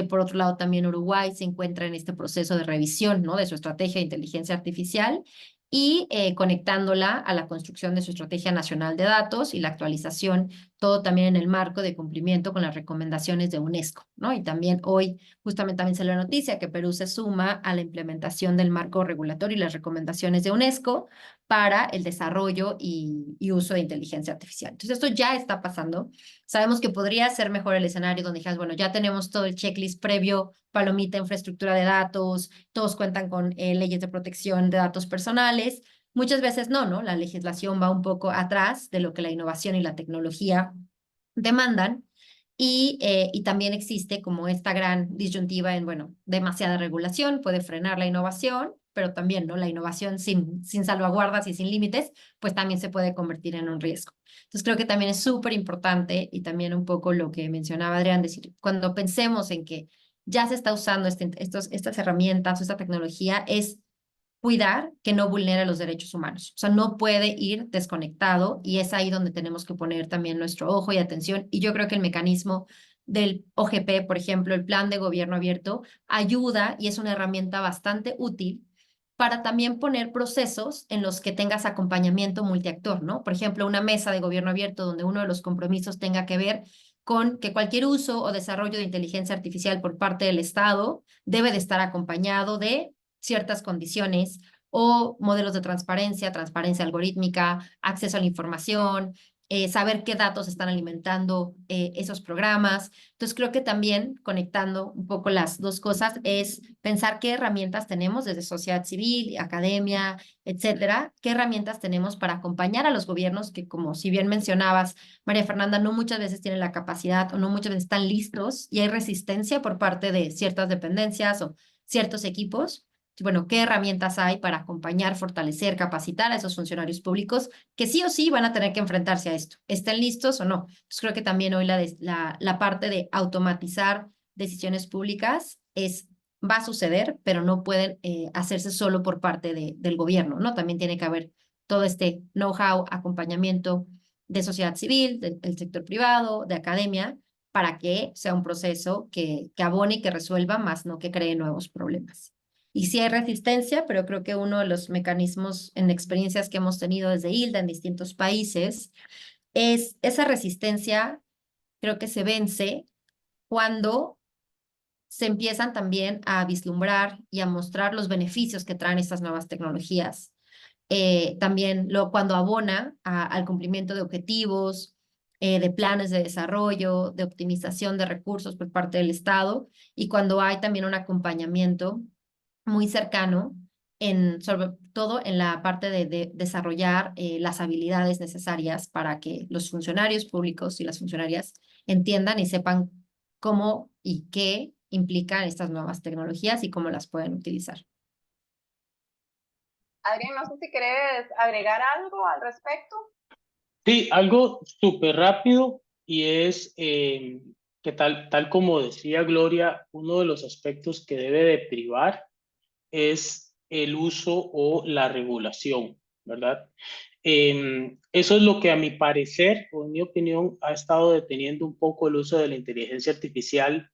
Por otro lado, también Uruguay se encuentra en este proceso de revisión, ¿no? De su estrategia de inteligencia artificial y conectándola a la construcción de su estrategia nacional de datos y la actualización, todo también en el marco de cumplimiento con las recomendaciones de UNESCO, ¿no? Y también hoy justamente también salió la noticia que Perú se suma a la implementación del marco regulatorio y las recomendaciones de UNESCO para el desarrollo y uso de inteligencia artificial. Entonces, esto ya está pasando. Sabemos que podría ser mejor el escenario donde dijeras, bueno, ya tenemos todo el checklist previo, palomita, infraestructura de datos, todos cuentan con leyes de protección de datos personales. Muchas veces no, la legislación va un poco atrás de lo que la innovación y la tecnología demandan. Y también existe como esta gran disyuntiva en, bueno, demasiada regulación puede frenar la innovación, pero también, ¿no? La innovación sin salvaguardas y sin límites, pues también se puede convertir en un riesgo. Entonces creo que también es súper importante y también un poco lo que mencionaba Adrián, decir, cuando pensemos en que ya se está usando estas herramientas o esta tecnología, es cuidar que no vulnere los derechos humanos. O sea, no puede ir desconectado y es ahí donde tenemos que poner también nuestro ojo y atención. Y yo creo que el mecanismo del OGP, por ejemplo, el Plan de Gobierno Abierto, ayuda y es una herramienta bastante útil para también poner procesos en los que tengas acompañamiento multiactor, ¿no? Por ejemplo, una mesa de gobierno abierto donde uno de los compromisos tenga que ver con que cualquier uso o desarrollo de inteligencia artificial por parte del Estado debe de estar acompañado de ciertas condiciones o modelos de transparencia, transparencia algorítmica, acceso a la información, saber qué datos están alimentando esos programas. Entonces, creo que también conectando un poco las dos cosas es pensar qué herramientas tenemos desde sociedad civil, academia, etcétera, qué herramientas tenemos para acompañar a los gobiernos que, como si bien mencionabas, María Fernanda, no muchas veces tienen la capacidad o no muchas veces están listos y hay resistencia por parte de ciertas dependencias o ciertos equipos. Bueno, ¿qué herramientas hay para acompañar, fortalecer, capacitar a esos funcionarios públicos que sí o sí van a tener que enfrentarse a esto? ¿Estén listos o no? Pues creo que también hoy la parte de automatizar decisiones públicas va a suceder, pero no pueden hacerse solo por parte del gobierno, ¿no? También tiene que haber todo este know-how, acompañamiento de sociedad civil, del sector privado, de academia, para que sea un proceso que abone y que resuelva, más no que cree nuevos problemas. Y sí hay resistencia, pero creo que uno de los mecanismos en experiencias que hemos tenido desde ILDA en distintos países es esa resistencia, creo que se vence cuando se empiezan también a vislumbrar y a mostrar los beneficios que traen estas nuevas tecnologías. También cuando abona al cumplimiento de objetivos, de planes de desarrollo, de optimización de recursos por parte del Estado y cuando hay también un acompañamiento muy cercano, sobre todo en la parte de desarrollar las habilidades necesarias para que los funcionarios públicos y las funcionarias entiendan y sepan cómo y qué implican estas nuevas tecnologías y cómo las pueden utilizar. Adrián, no sé si quieres agregar algo al respecto. Sí, algo súper rápido y es que tal como decía Gloria, uno de los aspectos que debe de privar es el uso o la regulación, ¿verdad? Eso es lo que a mi parecer, o en mi opinión, ha estado deteniendo un poco el uso de la inteligencia artificial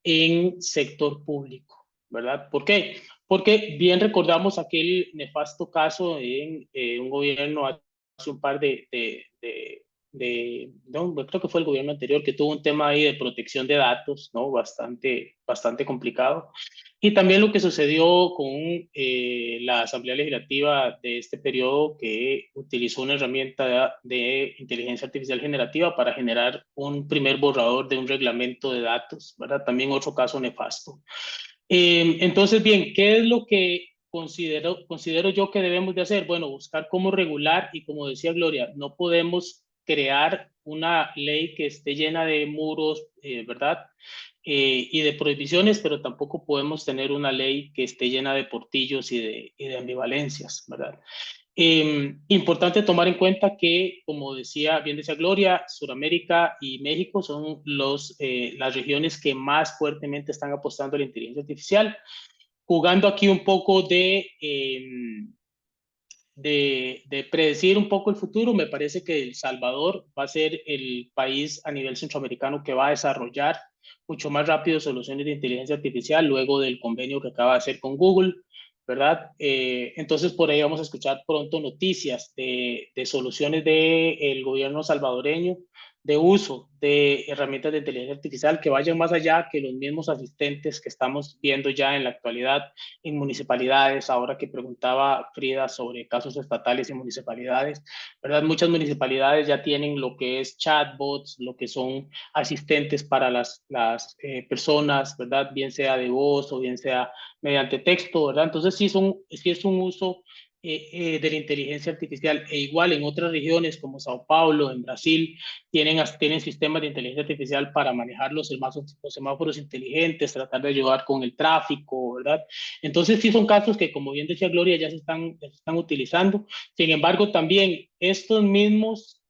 en sector público, ¿verdad? ¿Por qué? Porque bien recordamos aquel nefasto caso en un gobierno hace un par no, creo que fue el gobierno anterior que tuvo un tema ahí de protección de datos, ¿no? Bastante complicado. Y también lo que sucedió con la Asamblea Legislativa de este periodo que utilizó una herramienta de inteligencia artificial generativa para generar un primer borrador de un reglamento de datos, ¿verdad? También otro caso nefasto. Entonces, bien, ¿qué es lo que considero yo que debemos de hacer? Bueno, buscar cómo regular y como decía Gloria, no podemos crear una ley que esté llena de muros, ¿verdad? Y de prohibiciones, pero tampoco podemos tener una ley que esté llena de portillos y de ambivalencias, ¿verdad? Importante tomar en cuenta que, como bien decía Gloria, Sudamérica y México son las regiones que más fuertemente están apostando a la inteligencia artificial. Jugando aquí un poco de predecir un poco el futuro, me parece que El Salvador va a ser el país a nivel centroamericano que va a desarrollar mucho más rápido soluciones de inteligencia artificial luego del convenio que acaba de hacer con Google, ¿verdad? Entonces por ahí vamos a escuchar pronto noticias de soluciones del gobierno salvadoreño de uso de herramientas de inteligencia artificial que vayan más allá que los mismos asistentes que estamos viendo ya en la actualidad en municipalidades. Ahora que preguntaba Frida sobre casos estatales y municipalidades, ¿verdad? Muchas municipalidades ya tienen lo que es chatbots, lo que son asistentes para las personas, ¿verdad? Bien sea de voz o bien sea mediante texto, ¿verdad? Entonces sí es un uso de la inteligencia artificial e igual en otras regiones como Sao Paulo, en Brasil, tienen sistemas de inteligencia artificial para manejar los semáforos inteligentes, tratar de ayudar con el tráfico, ¿verdad? Entonces sí son casos que, como bien decía Gloria, ya se están utilizando. Sin embargo, también estos mismos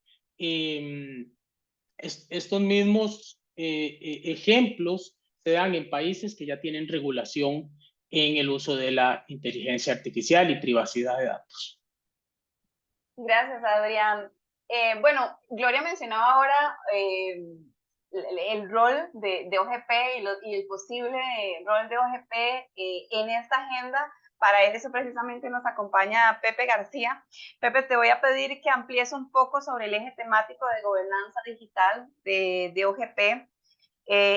ejemplos se dan en países que ya tienen regulación en el uso de la inteligencia artificial y privacidad de datos. Gracias, Adrián. Bueno, Gloria mencionaba ahora el rol de OGP y el posible rol de OGP en esta agenda. Para eso precisamente nos acompaña Pepe García. Pepe, te voy a pedir que amplíes un poco sobre el eje temático de gobernanza digital de OGP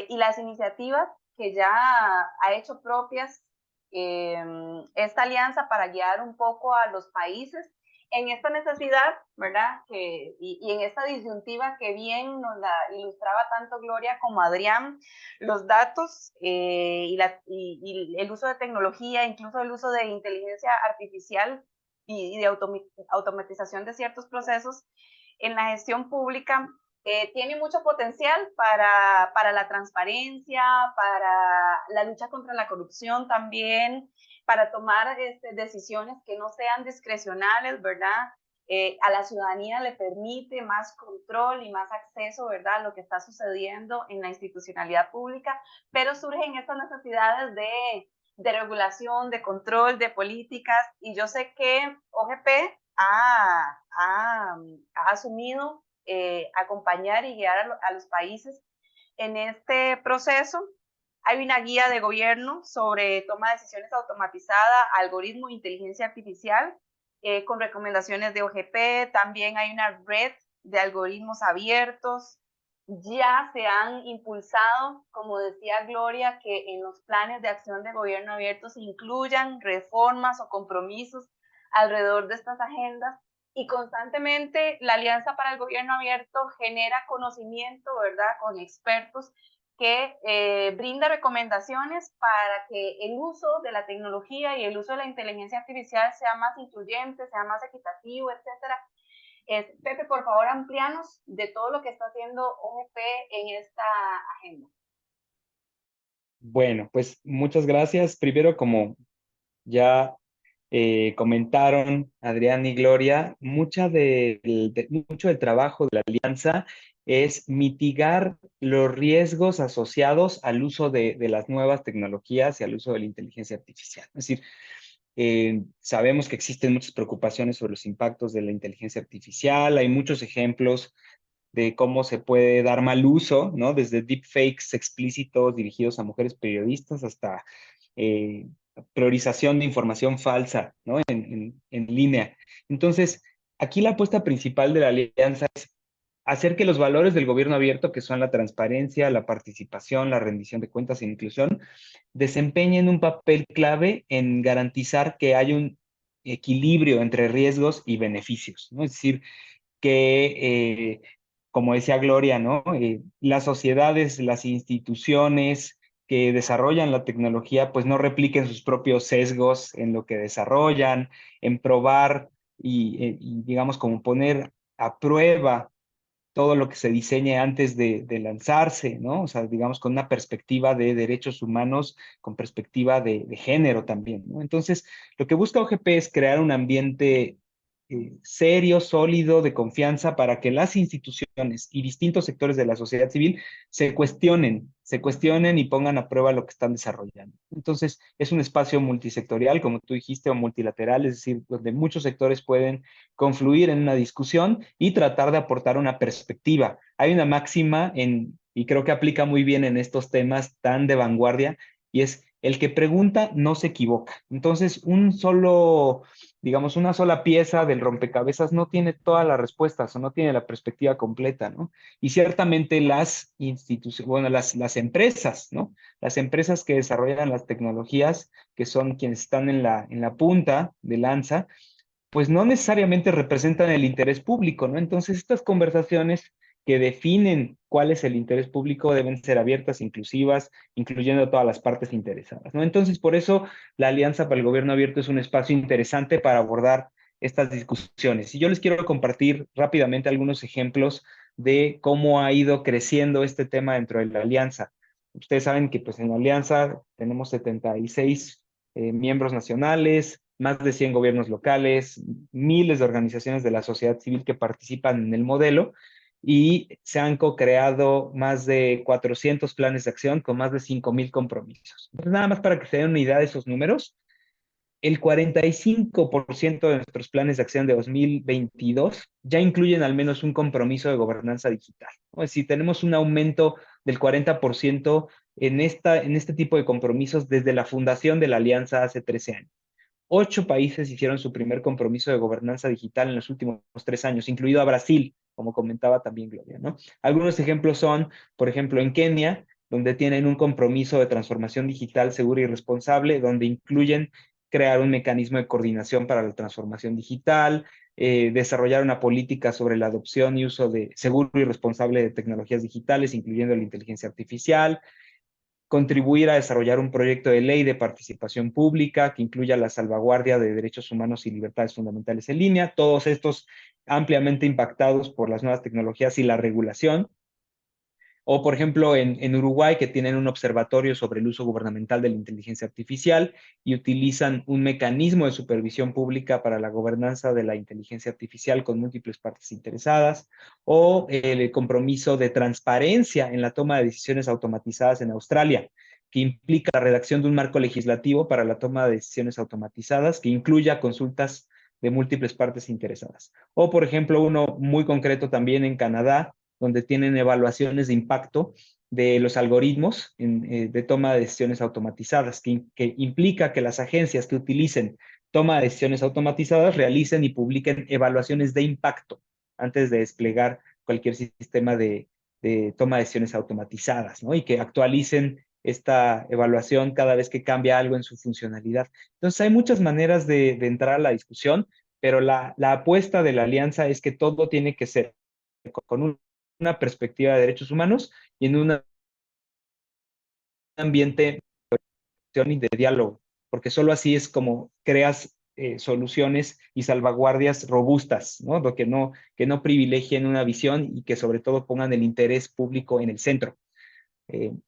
y las iniciativas que ya ha hecho propias esta alianza para guiar un poco a los países en esta necesidad, ¿verdad? Y en esta disyuntiva que bien nos la ilustraba tanto Gloria como Adrián, los datos y el uso de tecnología, incluso el uso de inteligencia artificial y de automatización de ciertos procesos en la gestión pública tiene mucho potencial para la transparencia, para la lucha contra la corrupción también, para tomar decisiones que no sean discrecionales, ¿verdad? A la ciudadanía le permite más control y más acceso, ¿verdad?, a lo que está sucediendo en la institucionalidad pública, pero surgen estas necesidades de regulación, de control, de políticas, y yo sé que OGP ha asumido acompañar y guiar a los países en este proceso. Hay una guía de gobierno sobre toma de decisiones automatizada, algoritmo e inteligencia artificial, con recomendaciones de OGP. También hay una red de algoritmos abiertos. Ya se han impulsado, como decía Gloria, que en los planes de acción de gobierno abierto se incluyan reformas o compromisos alrededor de estas agendas. Y constantemente la Alianza para el Gobierno Abierto genera conocimiento, ¿verdad?, con expertos que brinda recomendaciones para que el uso de la tecnología y el uso de la inteligencia artificial sea más incluyente, sea más equitativo, etcétera. Pepe, por favor, amplíanos de todo lo que está haciendo OGP en esta agenda. Bueno, pues muchas gracias. Primero, como ya comentaron Adrián y Gloria, mucho del trabajo de la alianza es mitigar los riesgos asociados al uso de las nuevas tecnologías y al uso de la inteligencia artificial. Es decir, sabemos que existen muchas preocupaciones sobre los impactos de la inteligencia artificial, hay muchos ejemplos de cómo se puede dar mal uso, ¿no? Desde deepfakes explícitos dirigidos a mujeres periodistas hasta priorización de información falsa, ¿no? En línea. Entonces, aquí la apuesta principal de la alianza es hacer que los valores del gobierno abierto, que son la transparencia, la participación, la rendición de cuentas e inclusión, desempeñen un papel clave en garantizar que hay un equilibrio entre riesgos y beneficios, ¿no? Es decir, que, como decía Gloria, ¿no? Las sociedades, las instituciones que desarrollan la tecnología, pues no repliquen sus propios sesgos en lo que desarrollan, en probar y digamos, como poner a prueba todo lo que se diseñe antes de lanzarse, ¿no? O sea, digamos, con una perspectiva de derechos humanos, con perspectiva de género también, ¿no? Entonces, lo que busca OGP es crear un ambiente serio, sólido, de confianza para que las instituciones y distintos sectores de la sociedad civil se cuestionen y pongan a prueba lo que están desarrollando. Entonces, es un espacio multisectorial, como tú dijiste, o multilateral, es decir, donde muchos sectores pueden confluir en una discusión y tratar de aportar una perspectiva. Hay una máxima y creo que aplica muy bien en estos temas tan de vanguardia, y es el que pregunta no se equivoca. Entonces, digamos, una sola pieza del rompecabezas no tiene todas las respuestas o no tiene la perspectiva completa, ¿no? Y ciertamente las instituciones, bueno, las empresas, ¿no? Las empresas que desarrollan las tecnologías, que son quienes están en la punta de lanza, pues no necesariamente representan el interés público, ¿no? Entonces, estas conversaciones que definen cuál es el interés público deben ser abiertas, inclusivas, incluyendo a todas las partes interesadas, ¿no? Entonces, por eso la Alianza para el Gobierno Abierto es un espacio interesante para abordar estas discusiones. Y yo les quiero compartir rápidamente algunos ejemplos de cómo ha ido creciendo este tema dentro de la Alianza. Ustedes saben que pues en la Alianza tenemos 76 miembros nacionales, más de 100 gobiernos locales, miles de organizaciones de la sociedad civil que participan en el modelo y se han co-creado más de 400 planes de acción con más de 5,000 compromisos. Entonces, nada más para que se den una idea de esos números, el 45% de nuestros planes de acción de 2022 ya incluyen al menos un compromiso de gobernanza digital, ¿no? Es decir, tenemos un aumento del 40% en este tipo de compromisos desde la fundación de la Alianza hace 13 años. 8 países hicieron su primer compromiso de gobernanza digital en los últimos 3 años, incluido a Brasil, como comentaba también Gloria, ¿no? Algunos ejemplos son, por ejemplo, en Kenia, donde tienen un compromiso de transformación digital segura y responsable, donde incluyen crear un mecanismo de coordinación para la transformación digital, desarrollar una política sobre la adopción y uso de seguro y responsable de tecnologías digitales, incluyendo la inteligencia artificial, contribuir a desarrollar un proyecto de ley de participación pública que incluya la salvaguardia de derechos humanos y libertades fundamentales en línea, todos estos ampliamente impactados por las nuevas tecnologías y la regulación. O, por ejemplo, en Uruguay, que tienen un observatorio sobre el uso gubernamental de la inteligencia artificial y utilizan un mecanismo de supervisión pública para la gobernanza de la inteligencia artificial con múltiples partes interesadas. O el compromiso de transparencia en la toma de decisiones automatizadas en Australia, que implica la redacción de un marco legislativo para la toma de decisiones automatizadas que incluya consultas de múltiples partes interesadas. O, por ejemplo, uno muy concreto también en Canadá, donde tienen evaluaciones de impacto de los algoritmos de toma de decisiones automatizadas, que implica que las agencias que utilicen toma de decisiones automatizadas realicen y publiquen evaluaciones de impacto antes de desplegar cualquier sistema de toma de decisiones automatizadas, ¿no? Y que actualicen esta evaluación cada vez que cambia algo en su funcionalidad. Entonces, hay muchas maneras de entrar a la discusión, pero la apuesta de la alianza es que todo tiene que ser con una perspectiva de derechos humanos y en un ambiente de diálogo, porque solo así es como creas soluciones y salvaguardias robustas, ¿no? Lo que no privilegien una visión y que sobre todo pongan el interés público en el centro.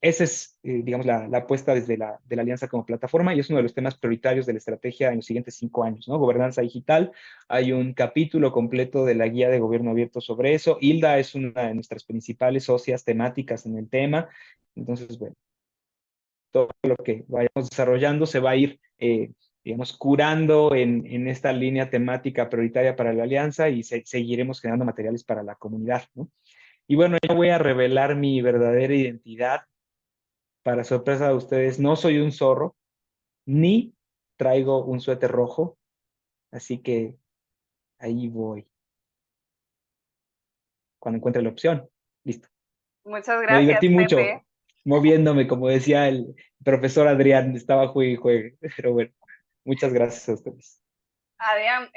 Esa es, digamos, la apuesta desde de la Alianza como plataforma y es uno de los temas prioritarios de la estrategia en los siguientes 5 años, ¿no? Gobernanza digital. Hay un capítulo completo de la guía de gobierno abierto sobre eso. Hilda es una de nuestras principales socias temáticas en el tema. Entonces, bueno, todo lo que vayamos desarrollando se va a ir, digamos, curando en esta línea temática prioritaria para la Alianza y seguiremos generando materiales para la comunidad, ¿no? Y bueno, ya voy a revelar mi verdadera identidad. Para sorpresa de ustedes, no soy un zorro, ni traigo un suéter rojo, así que ahí voy. Cuando encuentre la opción, listo. Muchas Me gracias, divertí mucho Pepe. moviéndome, como decía el profesor Adrián, estaba juegue y juegue, pero bueno, muchas gracias a ustedes. Adrián,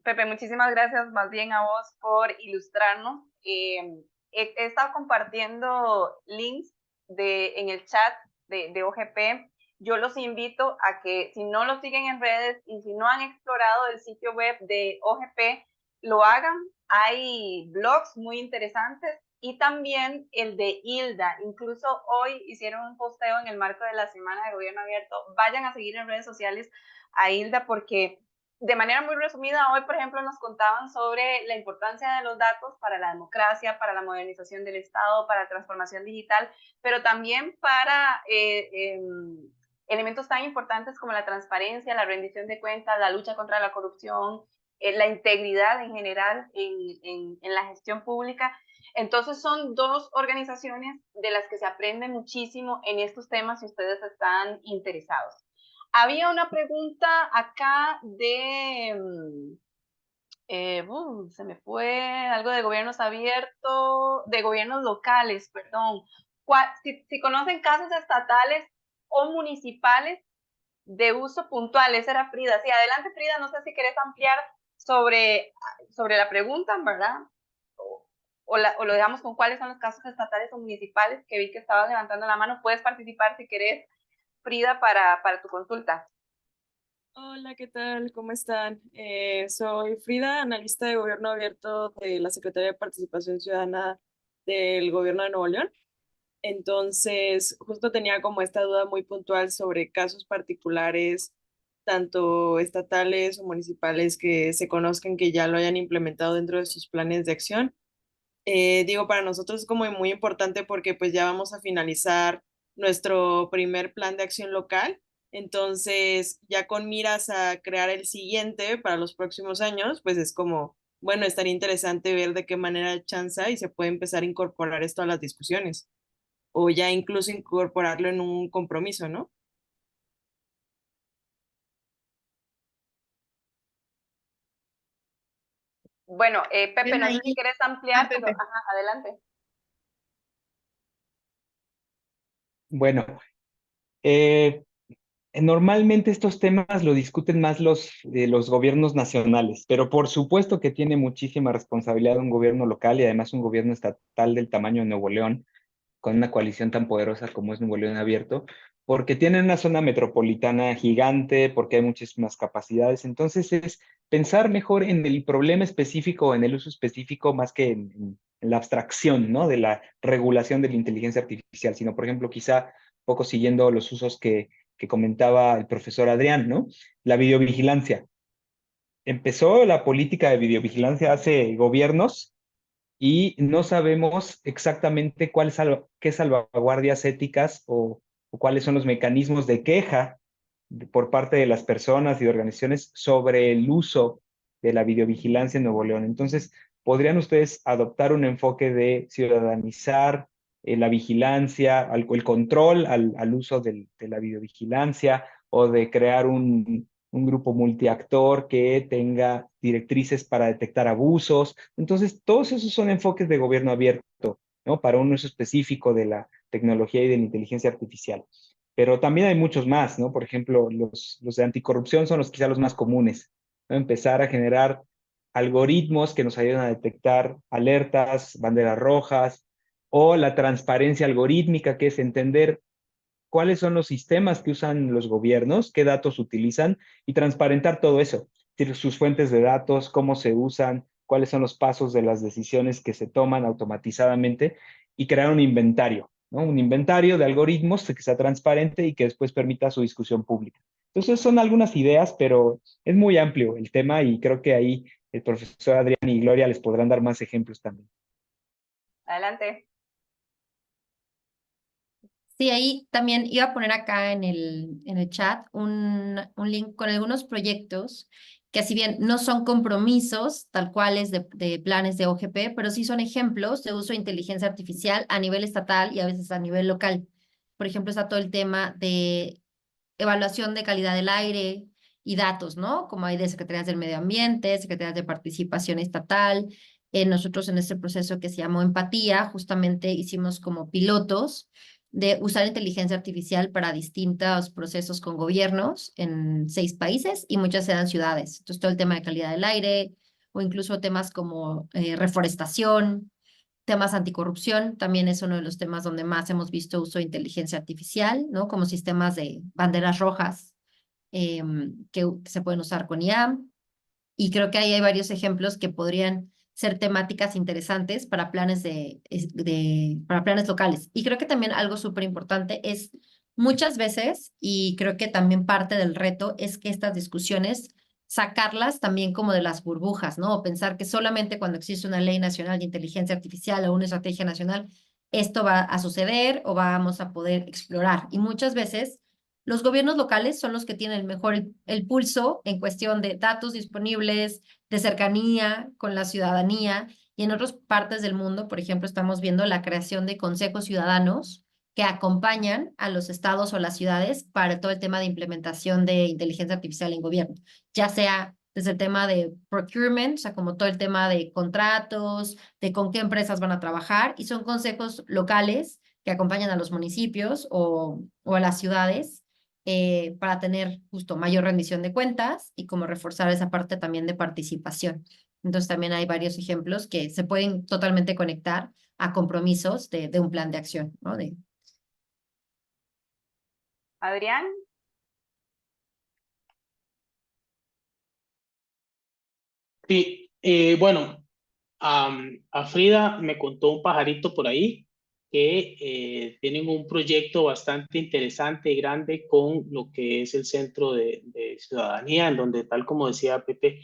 Pepe, muchísimas gracias más bien a vos por ilustrarnos. He estado compartiendo links en el chat de OGP. Yo los invito a que si no lo siguen en redes y si no han explorado el sitio web de OGP, lo hagan. Hay blogs muy interesantes y también el de Hilda. Incluso hoy hicieron un posteo en el marco de la Semana de Gobierno Abierto. Vayan a seguir en redes sociales a Hilda porque de manera muy resumida, hoy, por ejemplo, nos contaban sobre la importancia de los datos para la democracia, para la modernización del Estado, para la transformación digital, pero también para elementos tan importantes como la transparencia, la rendición de cuentas, la lucha contra la corrupción, la integridad en general en la gestión pública. Entonces son dos organizaciones de las que se aprende muchísimo en estos temas si ustedes están interesados. Había una pregunta acá se me fue, algo de gobiernos abiertos, de gobiernos locales, perdón. Si conocen casos estatales o municipales de uso puntual, esa era Frida. Sí, adelante Frida, no sé si querés ampliar sobre la pregunta, ¿verdad? O lo dejamos con cuáles son los casos estatales o municipales, que vi que estabas levantando la mano. Puedes participar si querés, Frida, para tu consulta. Hola, ¿qué tal? ¿Cómo están? Soy Frida, analista de Gobierno Abierto de la Secretaría de Participación Ciudadana del Gobierno de Nuevo León. Entonces, justo tenía como esta duda muy puntual sobre casos particulares tanto estatales o municipales, que se conozcan que ya lo hayan implementado dentro de sus planes de acción. Digo, para nosotros es como muy importante porque pues ya vamos a finalizar nuestro primer plan de acción local. Entonces, ya con miras a crear el siguiente para los próximos años, pues es como, bueno, estaría interesante ver de qué manera chanza y se puede empezar a incorporar esto a las discusiones o ya incluso incorporarlo en un compromiso, ¿no? Bueno, Pepe, Bien no sé si ahí. quieres Ah, ampliar, pero Pepe. ajá, adelante. Bueno, eh, normalmente estos temas lo discuten más los gobiernos nacionales, pero por supuesto que tiene muchísima responsabilidad un gobierno local y además un gobierno estatal del tamaño de Nuevo León, con una coalición tan poderosa como es Nuevo León Abierto, porque tienen una zona metropolitana gigante, porque hay muchísimas capacidades. Entonces es pensar mejor en el problema específico, en el uso específico, más que en la abstracción, ¿no? De la regulación de la inteligencia artificial, sino, por ejemplo, quizá un poco siguiendo los usos que comentaba el profesor Adrián, ¿no? La videovigilancia. Empezó la política de videovigilancia hace gobiernos y no sabemos exactamente qué salvaguardias éticas o cuáles son los mecanismos de queja por parte de las personas y de organizaciones sobre el uso de la videovigilancia en Nuevo León. Entonces, ¿podrían ustedes adoptar un enfoque de ciudadanizar la vigilancia, el control al uso de la videovigilancia o de crear un grupo multiactor que tenga directrices para detectar abusos? Entonces, todos esos son enfoques de gobierno abierto, ¿no? Para un uso específico de la tecnología y de la inteligencia artificial. Pero también hay muchos más, ¿no? Por ejemplo, los de anticorrupción son quizá los más comunes, ¿no? Empezar a generar algoritmos que nos ayuden a detectar alertas, banderas rojas, o la transparencia algorítmica, que es entender cuáles son los sistemas que usan los gobiernos, qué datos utilizan y transparentar todo eso, es decir, sus fuentes de datos, cómo se usan, cuáles son los pasos de las decisiones que se toman automatizadamente y crear un inventario, ¿no? Un inventario de algoritmos que sea transparente y que después permita su discusión pública. Entonces son algunas ideas, pero es muy amplio el tema y creo que ahí el profesor Adrián y Gloria les podrán dar más ejemplos también. Adelante. Sí, ahí también iba a poner acá en el chat un link con algunos proyectos que si bien no son compromisos tal cuales de planes de OGP, pero sí son ejemplos de uso de inteligencia artificial a nivel estatal y a veces a nivel local. Por ejemplo, está todo el tema de evaluación de calidad del aire y datos, ¿no? Como hay de Secretarías del Medio Ambiente, Secretarías de Participación Estatal. Nosotros en este proceso que se llamó Empatía, justamente hicimos como pilotos de usar inteligencia artificial para distintos procesos con gobiernos en 6 países y muchas eran ciudades. Entonces, todo el tema de calidad del aire o incluso temas como reforestación, temas anticorrupción, también es uno de los temas donde más hemos visto uso de inteligencia artificial, ¿no? Como sistemas de banderas rojas que se pueden usar con IA. Y creo que ahí hay varios ejemplos que podrían ser temáticas interesantes para planes para planes locales. Y creo que también algo súper importante es muchas veces, y creo que también parte del reto es que estas discusiones sacarlas también como de las burbujas, ¿no? O pensar que solamente cuando existe una ley nacional de inteligencia artificial o una estrategia nacional, esto va a suceder o vamos a poder explorar. Y muchas veces los gobiernos locales son los que tienen el pulso en cuestión de datos disponibles, de cercanía con la ciudadanía. Y en otras partes del mundo, por ejemplo, estamos viendo la creación de consejos ciudadanos que acompañan a los estados o las ciudades para todo el tema de implementación de inteligencia artificial en gobierno, ya sea desde el tema de procurement, o sea, como todo el tema de contratos, de con qué empresas van a trabajar, y son consejos locales que acompañan a los municipios o a las ciudades para tener justo mayor rendición de cuentas y como reforzar esa parte también de participación. Entonces también hay varios ejemplos que se pueden totalmente conectar a compromisos de un plan de acción, ¿no? Adrián. Sí, bueno, a Frida me contó un pajarito por ahí que tienen un proyecto bastante interesante y grande con lo que es el Centro de Ciudadanía, en donde, tal como decía Pepe,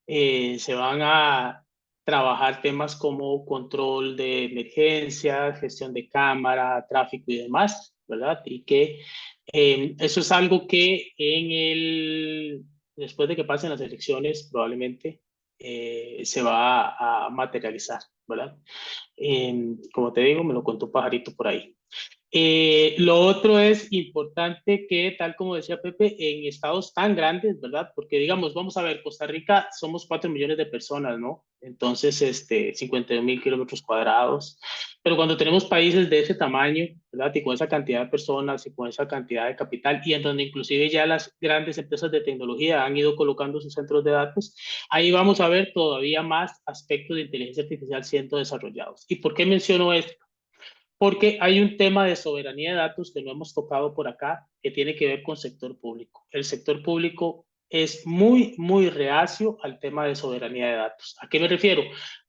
se van a trabajar temas como control de emergencias, gestión de cámara, tráfico y demás, ¿verdad? Y que eso es algo que después de que pasen las elecciones probablemente se va a materializar, ¿verdad? Como te digo, me lo contó un pajarito por ahí. Lo otro es importante que, tal como decía Pepe, en estados tan grandes, ¿verdad? Porque digamos, vamos a ver, Costa Rica somos 4 millones de personas, ¿no? Entonces, 51.000 kilómetros cuadrados. Pero cuando tenemos países de ese tamaño, ¿verdad? Y con esa cantidad de personas y con esa cantidad de capital, y en donde inclusive ya las grandes empresas de tecnología han ido colocando sus centros de datos, ahí vamos a ver todavía más aspectos de inteligencia artificial siendo desarrollados. ¿Y por qué menciono esto? Porque hay un tema de soberanía de datos que no hemos tocado por acá, que tiene que ver con sector público. El sector público es muy, muy reacio al tema de soberanía de datos. ¿A qué me refiero?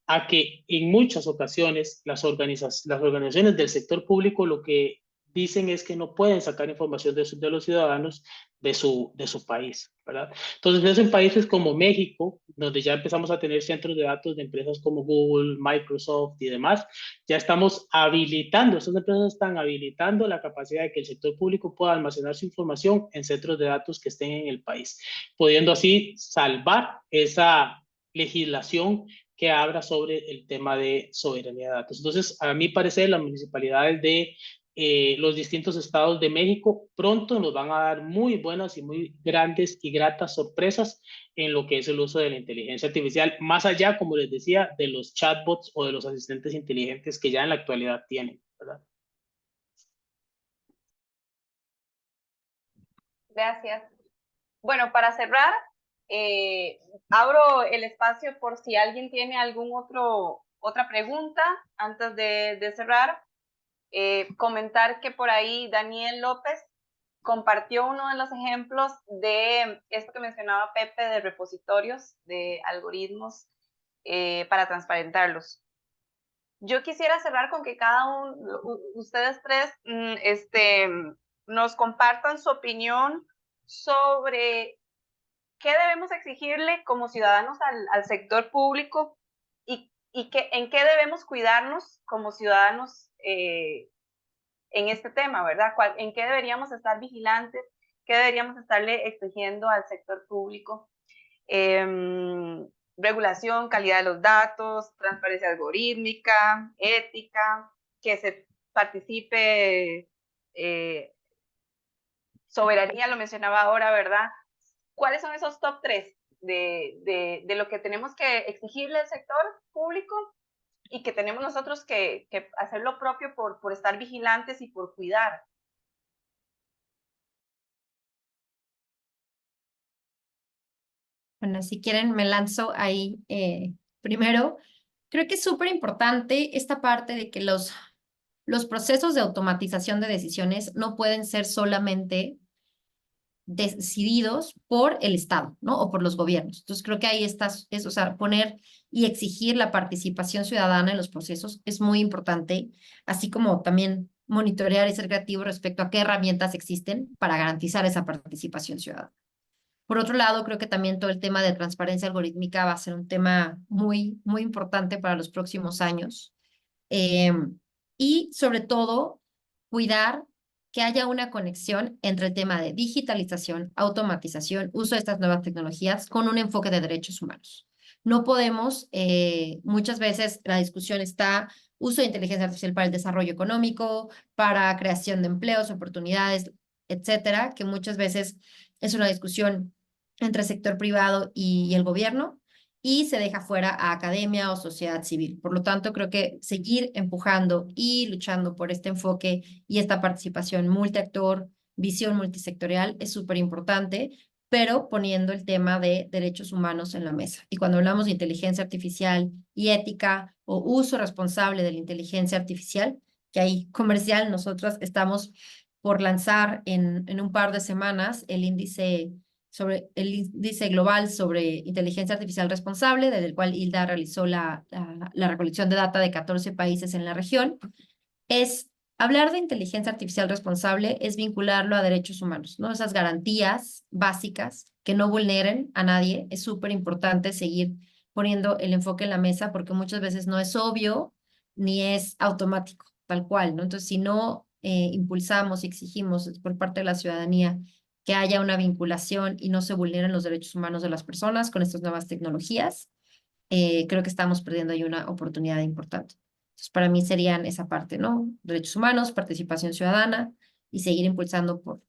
A que en muchas ocasiones las organizaciones del sector público lo que dicen es que no pueden sacar información de los ciudadanos de su país, ¿verdad? Entonces, es en países como México, donde ya empezamos a tener centros de datos de empresas como Google, Microsoft y demás, ya estamos habilitando, estas empresas están habilitando la capacidad de que el sector público pueda almacenar su información en centros de datos que estén en el país, pudiendo así salvar esa legislación que habla sobre el tema de soberanía de datos. Entonces, a mi parecer, las municipalidades de los distintos estados de México pronto nos van a dar muy buenas y muy grandes y gratas sorpresas en lo que es el uso de la inteligencia artificial, más allá, como les decía, de los chatbots o de los asistentes inteligentes que ya en la actualidad tienen, ¿verdad? Gracias. Bueno, para cerrar, abro el espacio por si alguien tiene otra pregunta antes de cerrar. Comentar que por ahí Daniel López compartió uno de los ejemplos de esto que mencionaba Pepe, de repositorios, de algoritmos para transparentarlos. Yo quisiera cerrar con que cada uno, ustedes tres, nos compartan su opinión sobre qué debemos exigirle como ciudadanos al sector público y en qué debemos cuidarnos como ciudadanos en este tema, ¿verdad? ¿En qué deberíamos estar vigilantes? ¿Qué deberíamos estarle exigiendo al sector público? Regulación, calidad de los datos, transparencia algorítmica, ética, que se participe, soberanía, lo mencionaba ahora, ¿verdad? ¿Cuáles son esos top 3 de lo que tenemos que exigirle al sector público y que tenemos nosotros que hacer lo propio por estar vigilantes y por cuidar? Bueno, si quieren me lanzo ahí primero. Creo que es súper importante esta parte de que los procesos de automatización de decisiones no pueden ser solamente decididos por el Estado, ¿no? O por los gobiernos. Entonces, creo que ahí o sea, poner y exigir la participación ciudadana en los procesos es muy importante, así como también monitorear y ser creativo respecto a qué herramientas existen para garantizar esa participación ciudadana. Por otro lado, creo que también todo el tema de transparencia algorítmica va a ser un tema muy, muy importante para los próximos años. Y sobre todo, cuidar que haya una conexión entre el tema de digitalización, automatización, uso de estas nuevas tecnologías con un enfoque de derechos humanos. No podemos, muchas veces la discusión está uso de inteligencia artificial para el desarrollo económico, para creación de empleos, oportunidades, etcétera, que muchas veces es una discusión entre el sector privado y el gobierno, y se deja fuera a academia o sociedad civil. Por lo tanto, creo que seguir empujando y luchando por este enfoque y esta participación multiactor, visión multisectorial es súper importante, pero poniendo el tema de derechos humanos en la mesa. Y cuando hablamos de inteligencia artificial y ética o uso responsable de la inteligencia artificial, que ahí comercial, nosotros estamos por lanzar en un par de semanas el índice global sobre inteligencia artificial responsable, desde el cual Hilda realizó la recolección de data de 14 países en la región, es hablar de inteligencia artificial responsable, es vincularlo a derechos humanos, ¿no? Esas garantías básicas que no vulneren a nadie. Es súper importante seguir poniendo el enfoque en la mesa porque muchas veces no es obvio ni es automático, tal cual, ¿no? Entonces, si no impulsamos y exigimos por parte de la ciudadanía que haya una vinculación y no se vulneren los derechos humanos de las personas con estas nuevas tecnologías, creo que estamos perdiendo ahí una oportunidad importante. Entonces, para mí serían esa parte, ¿no? Derechos humanos, participación ciudadana y seguir impulsando por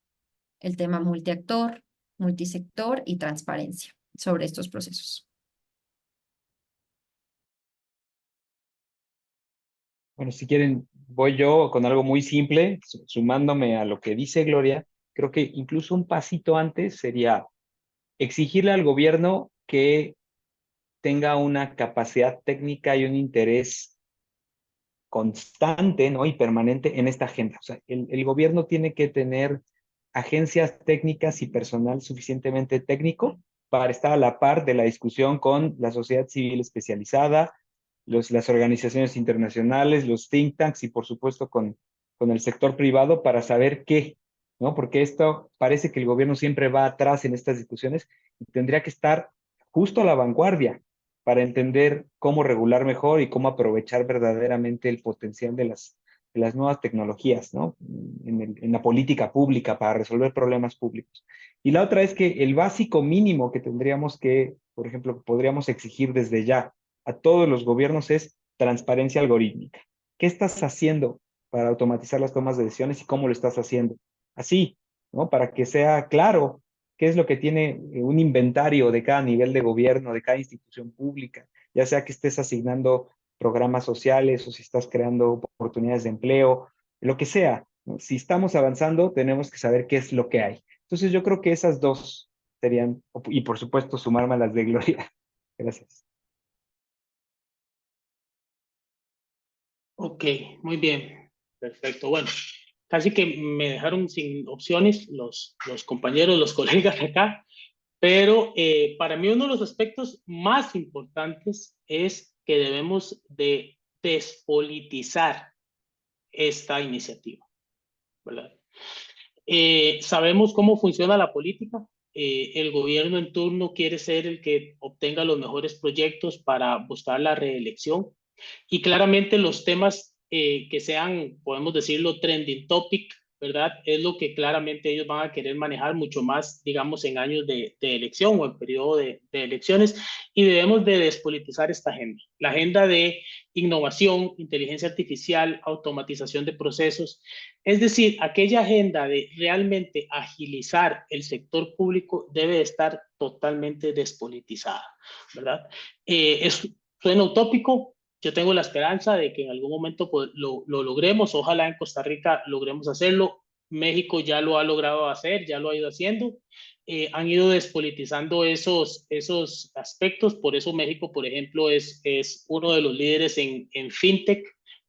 el tema multiactor, multisector y transparencia sobre estos procesos. Bueno, si quieren, voy yo con algo muy simple, sumándome a lo que dice Gloria. Creo que incluso un pasito antes sería exigirle al gobierno que tenga una capacidad técnica y un interés constante, ¿no? Y permanente en esta agenda. O sea, el gobierno tiene que tener agencias técnicas y personal suficientemente técnico para estar a la par de la discusión con la sociedad civil especializada, las organizaciones internacionales, los think tanks y por supuesto con el sector privado para saber qué, ¿no? Porque esto parece que el gobierno siempre va atrás en estas discusiones y tendría que estar justo a la vanguardia para entender cómo regular mejor y cómo aprovechar verdaderamente el potencial de las nuevas tecnologías, ¿no? En la política pública para resolver problemas públicos. Y la otra es que el básico mínimo que tendríamos que, por ejemplo, podríamos exigir desde ya a todos los gobiernos es transparencia algorítmica. ¿Qué estás haciendo para automatizar las tomas de decisiones y cómo lo estás haciendo? Así, ¿no? Para que sea claro qué es lo que tiene un inventario de cada nivel de gobierno, de cada institución pública, ya sea que estés asignando programas sociales o si estás creando oportunidades de empleo, lo que sea, ¿no? Si estamos avanzando, tenemos que saber qué es lo que hay. Entonces yo creo que esas dos serían, y por supuesto sumarme a las de Gloria. Gracias. Ok, muy bien, perfecto. Bueno, casi que me dejaron sin opciones los compañeros, los colegas acá, pero para mí uno de los aspectos más importantes es que debemos de despolitizar esta iniciativa, ¿verdad? Sabemos cómo funciona la política. El gobierno en turno quiere ser el que obtenga los mejores proyectos para buscar la reelección. Y claramente los temas que sean, podemos decirlo, trending topic, ¿verdad? Es lo que claramente ellos van a querer manejar mucho más, digamos, en años de elección o en periodo de elecciones. Y debemos de despolitizar esta agenda. La agenda de innovación, inteligencia artificial, automatización de procesos. Es decir, aquella agenda de realmente agilizar el sector público debe estar totalmente despolitizada, ¿verdad? Suena utópico. Yo tengo la esperanza de que en algún momento pues, lo logremos. Ojalá en Costa Rica logremos hacerlo. México ya lo ha logrado hacer, ya lo ha ido haciendo. Han ido despolitizando esos aspectos. Por eso México, por ejemplo, es uno de los líderes en fintech,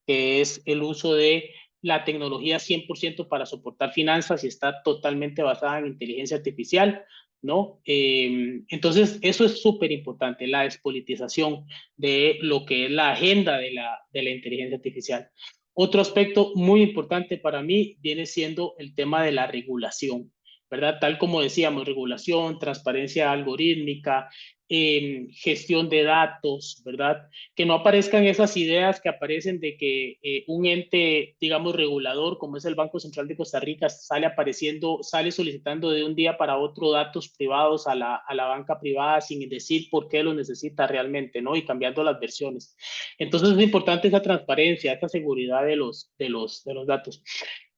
que es el uso de la tecnología 100% para soportar finanzas y está totalmente basada en inteligencia artificial, ¿no? Entonces, eso es súper importante, la despolitización de lo que es la agenda de la inteligencia artificial. Otro aspecto muy importante para mí viene siendo el tema de la regulación, ¿verdad? Tal como decíamos, regulación, transparencia algorítmica, gestión de datos, ¿verdad? Que no aparezcan esas ideas que aparecen de que un ente, digamos, regulador, como es el Banco Central de Costa Rica, sale solicitando de un día para otro datos privados a la banca privada sin decir por qué lo necesita realmente, ¿no? Y cambiando las versiones. Entonces es importante esa transparencia, esa seguridad de los datos.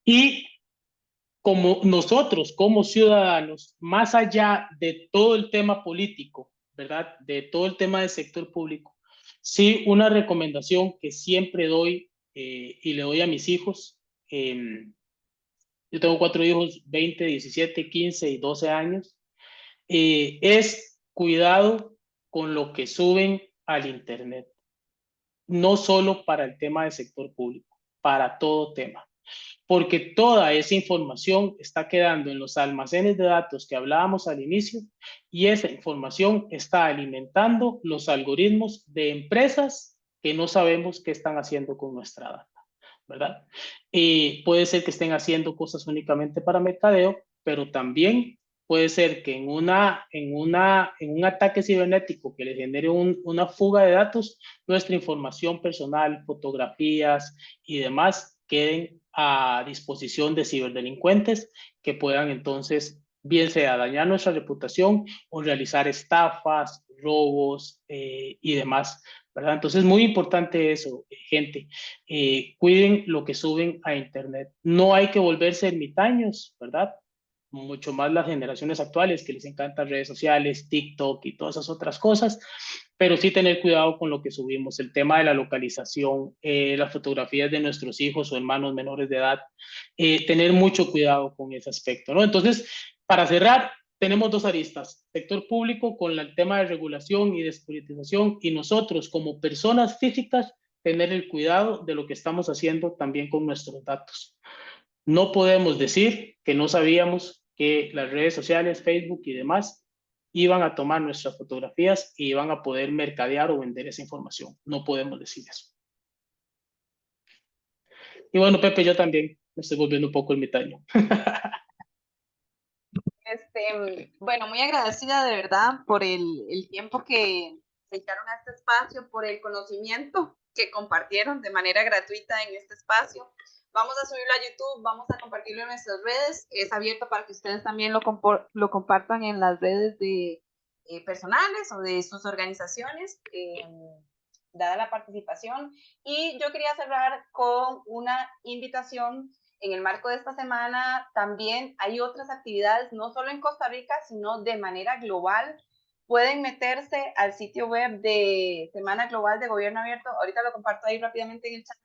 Y como nosotros, como ciudadanos, más allá de todo el tema político, ¿verdad? De todo el tema del sector público, sí, una recomendación que siempre doy y le doy a mis hijos. Yo tengo 4 hijos, 20, 17, 15 y 12 años. Es cuidado con lo que suben al Internet. No solo para el tema del sector público, para todo tema. Porque toda esa información está quedando en los almacenes de datos que hablábamos al inicio y esa información está alimentando los algoritmos de empresas que no sabemos qué están haciendo con nuestra data, ¿verdad? Y puede ser que estén haciendo cosas únicamente para mercadeo, pero también puede ser que en un ataque cibernético que le genere una fuga de datos, nuestra información personal, fotografías y demás queden a disposición de ciberdelincuentes que puedan entonces, bien sea dañar nuestra reputación o realizar estafas, robos y demás, ¿verdad? Entonces, muy importante eso, gente. Cuiden lo que suben a Internet. No hay que volverse ermitaños, ¿verdad? Mucho más las generaciones actuales que les encantan redes sociales, TikTok y todas esas otras cosas, pero sí tener cuidado con lo que subimos, el tema de la localización, las fotografías de nuestros hijos o hermanos menores de edad, tener mucho cuidado con ese aspecto, ¿no? Entonces, para cerrar, tenemos dos aristas, sector público con el tema de regulación y despolitización y nosotros como personas físicas tener el cuidado de lo que estamos haciendo también con nuestros datos. No podemos decir que no sabíamos que las redes sociales, Facebook y demás iban a tomar nuestras fotografías y iban a poder mercadear o vender esa información. No podemos decir eso. Y bueno, Pepe, yo también me estoy volviendo un poco ermitaño. Bueno, muy agradecida de verdad por el tiempo que dedicaron a este espacio, por el conocimiento que compartieron de manera gratuita en este espacio. Vamos a subirlo a YouTube, vamos a compartirlo en nuestras redes. Es abierto para que ustedes también lo compartan en las redes de personales o de sus organizaciones, dada la participación. Y yo quería cerrar con una invitación. En el marco de esta semana también hay otras actividades, no solo en Costa Rica, sino de manera global. Pueden meterse al sitio web de Semana Global de Gobierno Abierto. Ahorita lo comparto ahí rápidamente en el chat.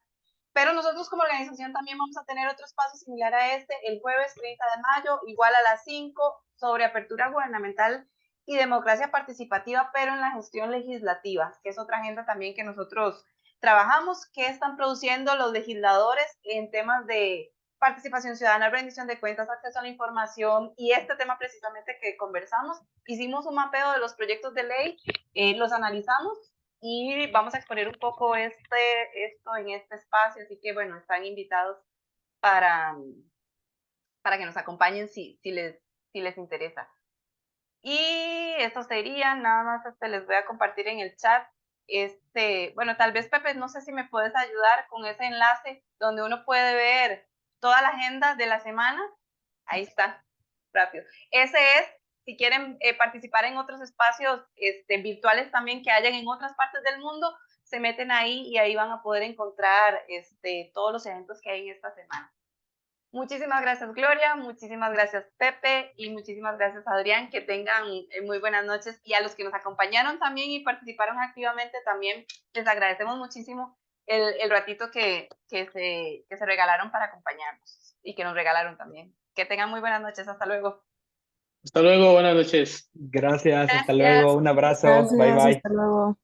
Pero nosotros como organización también vamos a tener otro espacio similar a este el jueves 30 de mayo, igual a las 5, sobre apertura gubernamental y democracia participativa, pero en la gestión legislativa, que es otra agenda también que nosotros trabajamos, que están produciendo los legisladores en temas de participación ciudadana, rendición de cuentas, acceso a la información y este tema precisamente que conversamos. Hicimos un mapeo de los proyectos de ley, los analizamos y vamos a exponer un poco esto en este espacio, así que bueno, están invitados para que nos acompañen si les interesa. Y esto sería, nada más les voy a compartir en el chat, bueno, tal vez Pepe, no sé si me puedes ayudar con ese enlace donde uno puede ver toda la agenda de la semana. Ahí está, rápido. Ese es, si quieren participar en otros espacios virtuales también que hayan en otras partes del mundo, se meten ahí y ahí van a poder encontrar todos los eventos que hay en esta semana. Muchísimas gracias, Gloria, muchísimas gracias, Pepe, y muchísimas gracias, Adrián. Que tengan muy buenas noches. Y a los que nos acompañaron también y participaron activamente, también les agradecemos muchísimo el ratito que se regalaron para acompañarnos y que nos regalaron también. Que tengan muy buenas noches. Hasta luego. Hasta luego, buenas noches. Gracias, hasta Gracias. luego, un abrazo, bye Gracias, bye. hasta luego.